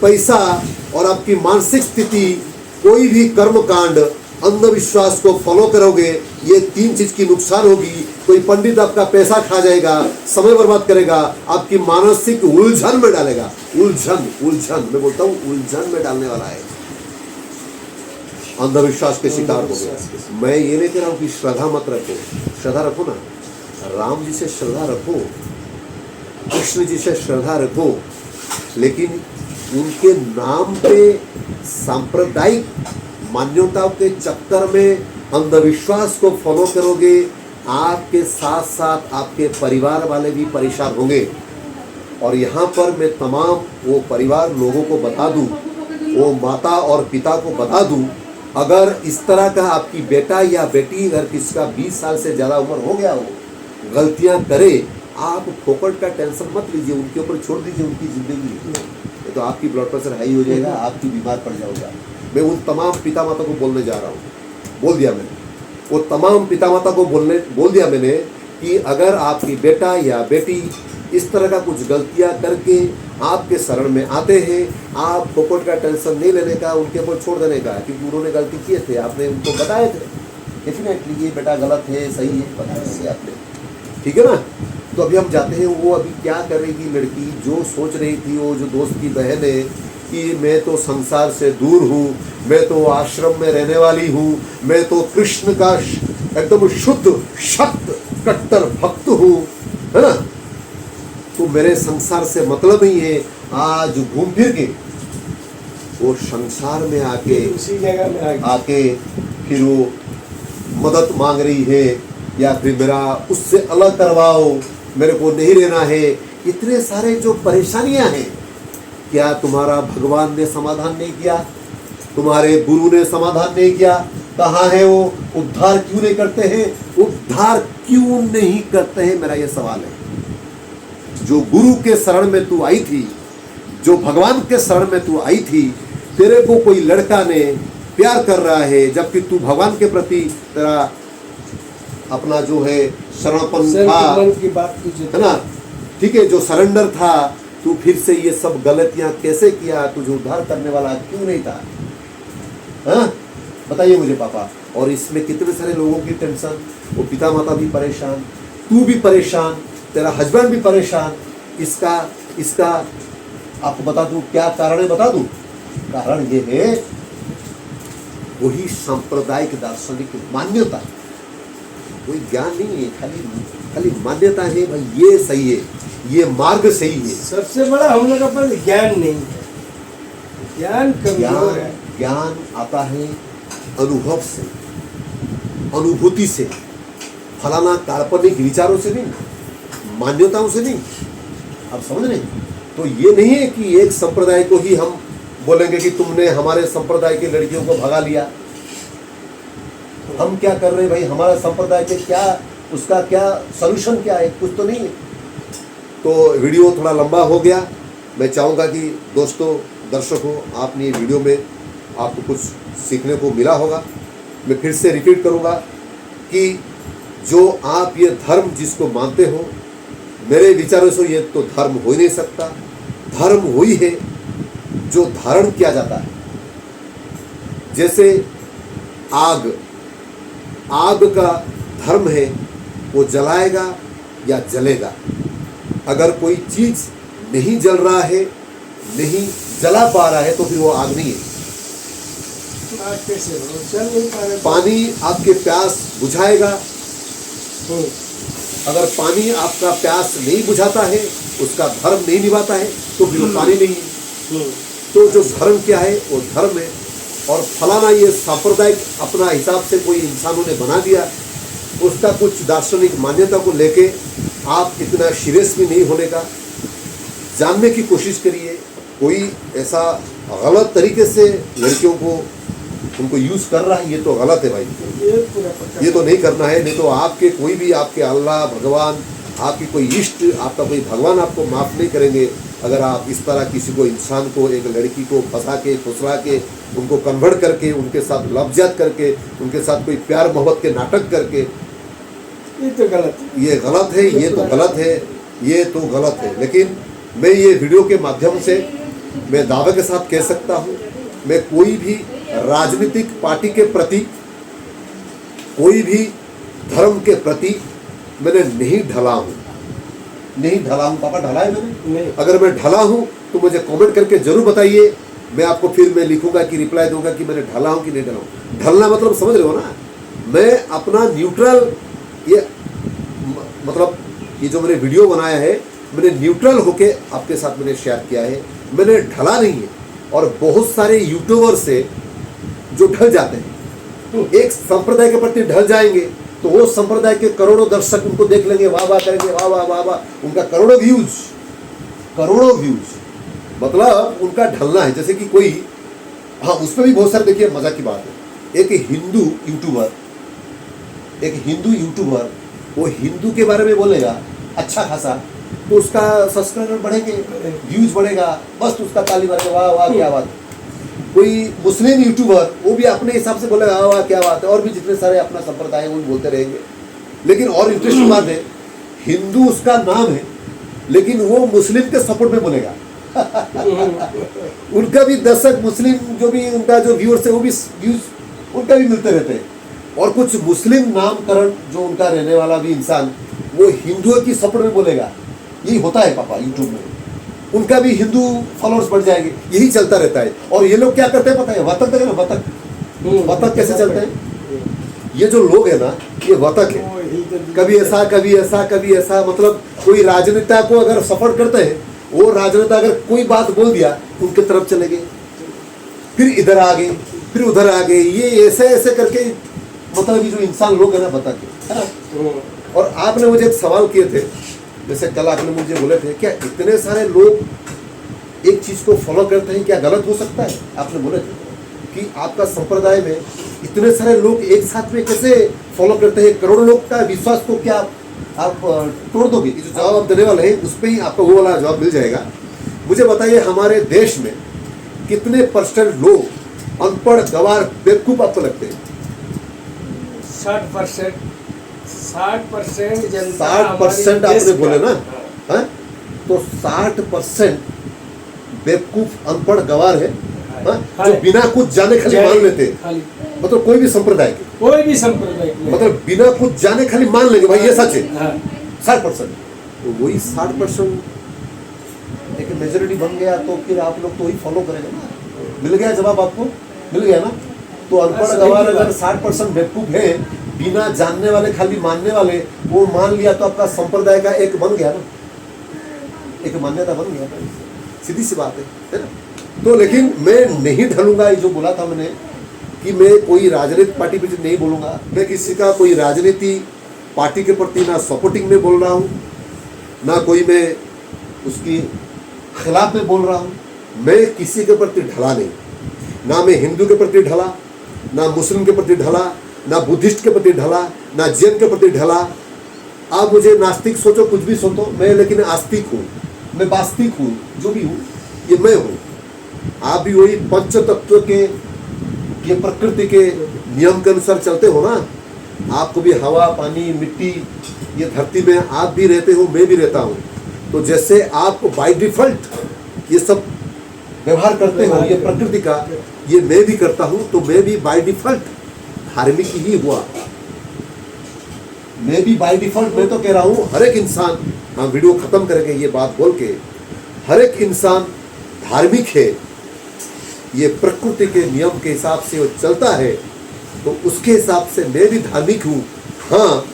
पैसा और आपकी मानसिक स्थिति, कोई भी कर्मकांड अंधविश्वास को फॉलो करोगे, ये 3 चीज की नुकसान होगी। कोई पंडित आपका पैसा खा जाएगा, समय बर्बाद करेगा, आपकी मानसिक उलझन में डालेगा। उलझन मैं बोलता हूँ, उलझन में डालने वाला है। अंधविश्वास के शिकार हो गए। मैं ये नहीं कह रहा हूँ कि श्रद्धा मत रखो, श्रद्धा रखो ना, राम जी से श्रद्धा रखो, कृष्ण जी से श्रद्धा रखो, लेकिन उनके नाम पे सांप्रदायिक मान्यताओं के चक्कर में अंधविश्वास को फॉलो करोगे, आपके साथ साथ आपके परिवार वाले भी परेशान होंगे। और यहाँ पर मैं तमाम वो परिवार लोगों को बता दूं, वो माता और पिता को बता दूं, अगर इस तरह का आपकी बेटा या बेटी, अगर किसका 20 साल से ज़्यादा उम्र हो गया हो, गलतियाँ करे, आप फोकट का टेंशन मत लीजिए, उनके ऊपर छोड़ दीजिए उनकी ज़िंदगी। तो आपकी ब्लड प्रेशर हाई हो जाएगा, आपकी बीमार पड़ जाओगा। मैं उन तमाम पिता माता को बोलने जा रहा हूँ, बोल दिया मैंने, वो तमाम पिता माता को बोल दिया मैंने कि अगर आपकी बेटा या बेटी इस तरह का कुछ गलतियां करके आपके शरण में आते हैं, आप फोकट का टेंशन नहीं लेने का, उनके ऊपर छोड़ देने का, क्योंकि उन्होंने गलती किए थे, आपने उनको बताए थे, डेफिनेटली ये बेटा गलत है, सही है, बता दिया आपने, ठीक है ना। तो अभी हम जाते हैं, वो अभी क्या करेगी लड़की, जो सोच रही थी, वो जो दोस्त की बहन है कि मैं तो संसार से दूर हूँ, मैं तो आश्रम में रहने वाली हूँ, मैं तो कृष्ण का एकदम शुद्ध शक्त कट्टर भक्त हूँ, है ना, तो मेरे संसार से मतलब ही है। आज घूम फिर के वो संसार में आके उसी जगह में आके फिर वो मदद मांग रही है, या फिर मेरा उससे अलग करवाओ, मेरे को नहीं रहना है। इतने सारे जो परेशानियां हैं, क्या तुम्हारा भगवान ने समाधान नहीं किया? तुम्हारे गुरु ने समाधान नहीं किया? कहाँ है वो? उद्धार क्यों नहीं करते हैं? उद्धार क्यों नहीं करते हैं, मेरा ये सवाल है। जो गुरु के शरण में तू आई थी, जो भगवान के शरण में तू आई थी, तेरे को कोई लड़का ने प्यार कर रहा है, जबकि तू भगवान के प्रति तेरा अपना जो है शरणपन था, की बात है ना, ठीक है, जो सरेंडर था, तू फिर से ये सब गलतियां कैसे किया? तुझे उद्धार करने वाला क्यों नहीं था? हाँ, बताइए मुझे पापा। और इसमें कितने सारे लोगों की टेंशन, वो पिता माता भी परेशान, तू भी परेशान, तेरा हस्बैंड भी परेशान। इसका आपको बता दूं क्या कारण है, बता दूं? कारण ये है, वही सांप्रदायिक दार्शनिक मान्यता, कोई ज्ञान नहीं है, खाली मान्यता है, भाई ये सही है, ये मार्ग सही है। सबसे बड़ा हम लोग का पास ज्ञान नहीं है, ज्ञान कमजोर है। ज्ञान आता है अनुभव से, अनुभूति से, फलाना काल्पनिक विचारों से नहीं, मान्यताओं से नहीं। आप समझ रहे? तो ये नहीं है कि एक संप्रदाय को ही हम बोलेंगे कि तुमने हमारे संप्रदाय की लड़कियों को भगा लिया। हम क्या कर रहे हैं भाई, हमारा संप्रदाय के क्या, उसका क्या सलूशन क्या है? कुछ तो नहीं है। तो वीडियो थोड़ा लंबा हो गया। मैं चाहूँगा कि दोस्तों, दर्शकों, आपने ये वीडियो में आपको कुछ सीखने को मिला होगा। मैं फिर से रिपीट करूँगा कि जो आप ये धर्म जिसको मानते हो, मेरे विचारों से ये तो धर्म हो ही नहीं सकता। धर्म वही है जो धारण किया जाता है। जैसे आग का धर्म है, वो जलाएगा या जलेगा। अगर कोई चीज नहीं जल रहा है, नहीं जला पा रहा है, तो फिर वो आग नहीं है। आग कैसे हो? चल नहीं पा रहे। पानी आपके प्यास बुझाएगा, अगर पानी आपका प्यास नहीं बुझाता है, उसका धर्म नहीं निभाता है, तो फिर वो पानी नहीं है। तो जो धर्म क्या है वो धर्म है। और फलाना ये सांप्रदायिक अपना हिसाब से कोई इंसानों ने बना दिया, उसका कुछ दार्शनिक मान्यता को लेके आप इतना सीरियस भी नहीं होने का, जानने की कोशिश करिए। कोई ऐसा गलत तरीके से लड़कियों को उनको यूज़ कर रहा है, ये तो गलत है भाई, ये तो नहीं करना है। नहीं तो आपके कोई भी, आपके अल्लाह भगवान, आपकी कोई इष्ट, आपका कोई भगवान आपको माफ़ नहीं करेंगे अगर आप इस तरह किसी को, इंसान को, एक लड़की को फंसा के, फुसला के, उनको कन्वर्ट करके, उनके साथ लफ्ज़ात करके, उनके साथ कोई प्यार मोहब्बत के नाटक करके। ये तो गलत है, ये गलत है, ये तो गलत है, ये तो गलत है। लेकिन मैं ये वीडियो के माध्यम से मैं दावे के साथ कह सकता हूँ, मैं कोई भी राजनीतिक पार्टी के प्रति, कोई भी धर्म के प्रति मैंने नहीं ढला हूँ, नहीं ढला हूँ। पापा ढला है मैंने नहीं। अगर मैं ढला हूँ तो मुझे कमेंट करके जरूर बताइए, मैं आपको फिर मैं लिखूंगा कि रिप्लाई दूंगा कि मैंने ढला हूँ कि नहीं ढला हूँ। ढलना मतलब समझ रहे हो ना, मैं अपना न्यूट्रल, ये मतलब ये जो मैंने वीडियो बनाया है, मैंने न्यूट्रल होके आपके साथ मैंने शेयर किया है, मैंने ढला नहीं है। और बहुत सारे यूट्यूबर से जो ढल जाते हैं, एक संप्रदाय के प्रति ढल जाएंगे तो वो संप्रदाय के करोड़ों दर्शक उनको देख लेंगे, वाह वाह करेंगे, वाह वाह वाह वाह, उनका करोड़ों व्यूज, मतलब उनका ढलना है। जैसे कि कोई, हाँ उसमें भी बहुत सारे, देखिए मजा की बात है, एक हिंदू यूट्यूबर वो हिंदू के बारे में बोलेगा अच्छा खासा, तो उसका सब्सक्राइबर बढ़ेंगे, व्यूज बढ़ेगा, बस उसका ताली मारेगा, वाह वाह क्या बात। कोई मुस्लिम यूट्यूबर वो भी अपने हिसाब से बोलेगा, वाह वाह क्या बात है, और भी जितने सारे अपना संप्रदाय है वो बोलते रहेंगे। लेकिन और इंटरेस्टिंग बात है, हिंदू उसका नाम है लेकिन वो मुस्लिम के सपोर्ट में बोलेगा। उनका भी दर्शक, मुस्लिम जो भी उनका जो व्यूअर्स है वो भी व्यूज उनका भी मिलते रहते हैं। और कुछ मुस्लिम नामकरण जो उनका रहने वाला भी इंसान, वो हिंदुओं की सपोर्ट में बोलेगा। यही होता है पापा यूट्यूब में, उनका भी हिंदू फॉलोअर्स बढ़ जाएंगे, यही चलता रहता है। और ये लोग क्या करते हैं पता है, वतक है ना, वतक कैसे चलते हैं, ये जो लोग है ना, ये वतक है, कभी ऐसा कभी ऐसा कभी ऐसा। मतलब कोई राजनेता को अगर सपोर्ट करते हैं, वो राजनेता अगर कोई बात बोल दिया उनके तरफ चले गए, फिर इधर आ गए, फिर उधर आ गए, ये ऐसे ऐसे करके, मतलब ये जो इंसान लोग है ना, वतक है ना। और आपने मुझे एक सवाल किए थे, जैसे कल आपने मुझे बोले थे, क्या इतने सारे लोग एक चीज को फॉलो करते हैं, क्या गलत हो सकता है? आपने बोले थे कि आपका संप्रदाय में इतने सारे लोग एक साथ में कैसे फॉलो करते हैं, करोड़ों लोग का विश्वास को क्या आप तोड़ दोगे? जो जवाब देने वाले हैं उस पर ही आपको वो वाला जवाब मिल जाएगा। मुझे बताइए, हमारे देश में कितने परसेंट लोग अनपढ़, गवार, बेवकूफ आपको लगते हैं? 60%। 60% आपने बोले ना, है? तो 60% बेवकूफ, अनपढ़, गवार है, जो बिना कुछ जाने खाली मान लेते हैं। मतलब कोई भी संप्रदाय के, मतलब बिना कुछ जाने खाली मान लेंगे भाई ये सच है। 60%, तो वही 60% एक मेजोरिटी बन गया, तो फिर आप लोग तो वही फॉलो करेंगे ना। मिल गया जवाब, आपको मिल गया ना। तो अनपढ़, गवार अगर 60% बेवकूफ है, बिना जानने वाले खाली मानने वाले, वो मान लिया तो आपका संप्रदाय का एक बन गया ना, एक मान्यता बन गया। सीधी सी बात है ना। तो लेकिन मैं नहीं ढलूंगा, ये जो बोला था मैंने कि मैं कोई राजनीतिक पार्टी पे नहीं बोलूंगा, मैं किसी का कोई राजनीति पार्टी के प्रति ना सपोर्टिंग में बोल रहा हूँ, ना कोई मैं उसकी खिलाफ में बोल रहा हूँ। मैं किसी के प्रति ढला नहीं, ना मैं हिंदू के प्रति ढला, ना मुस्लिम के प्रति ढला, ना बुद्धिस्ट के प्रति ढला, ना जैन के प्रति ढला। आप मुझे नास्तिक सोचो, कुछ भी सोचो, मैं लेकिन आस्तिक हूँ, मैं वास्तविक हूँ, जो भी हूँ ये मैं हूँ। आप भी वही पंच तत्व के, ये प्रकृति के नियम के अनुसार चलते हो ना। आपको भी हवा, पानी, मिट्टी, ये धरती में आप भी रहते हो, मैं भी रहता हूँ। तो जैसे आप बाय डिफॉल्ट ये सब व्यवहार करते हो, ये प्रकृति का, ये मैं भी करता हूँ, तो मैं भी बाय डिफॉल्ट धार्मिक ही हुआ। मैं भी बाय डिफॉल्ट, मैं तो कह रहा हूँ हर एक इंसान, हम वीडियो खत्म करेंगे ये बात बोल के, हर एक इंसान धार्मिक है, ये प्रकृति के नियम के हिसाब से वो चलता है, तो उसके हिसाब से मैं भी धार्मिक हूँ। हाँ,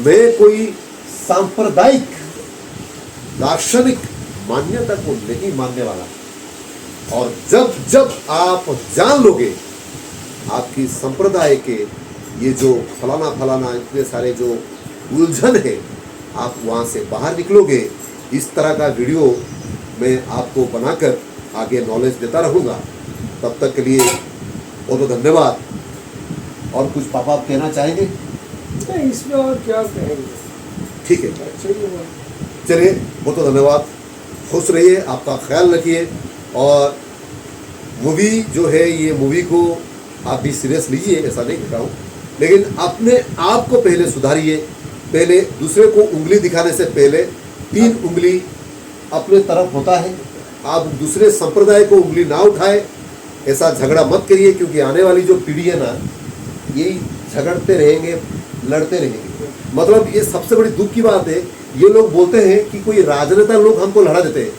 मैं कोई सांप्रदायिक दार्शनिक मान्यता को नहीं मानने वाला। और जब जब आप जान लोगे आपकी संप्रदाय के ये जो फलाना फलाना इतने सारे जो उलझन है, आप वहाँ से बाहर निकलोगे। इस तरह का वीडियो मैं आपको बनाकर आगे नॉलेज देता रहूँगा। तब तक के लिए बहुत बहुत धन्यवाद। और कुछ पापा आप कहना चाहेंगे? नहीं, इसमें और क्या कहेंगे। ठीक है, अच्छा ही हुआ। चलिए बहुत बहुत धन्यवाद। खुश रहिए, आपका ख्याल रखिए। और मूवी जो है, ये मूवी को आप भी सीरियस लीजिए, ऐसा नहीं कह रहा हूँ, लेकिन अपने आप को पहले सुधारिए। पहले दूसरे को उंगली दिखाने से पहले 3 उंगली अपने तरफ होता है। आप दूसरे संप्रदाय को उंगली ना उठाए, ऐसा झगड़ा मत करिए, क्योंकि आने वाली जो पीढ़ी है ना, यही झगड़ते रहेंगे, लड़ते रहेंगे। मतलब ये सबसे बड़ी दुख की बात है। ये लोग बोलते हैं कि कोई राजनेता लोग हमको लड़ा देते हैं।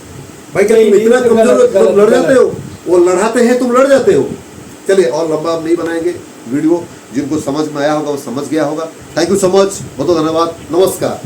भाई क्या तुम इतना कमजोर हो, तुम लड़ जाते हो? वो लड़ाते हैं, तुम लड़ जाते हो। चलिए, और लंबा हम नहीं बनाएंगे वीडियो। जिनको समझ में आया होगा वो समझ गया होगा। थैंक यू सो मच, बहुत धन्यवाद, नमस्कार।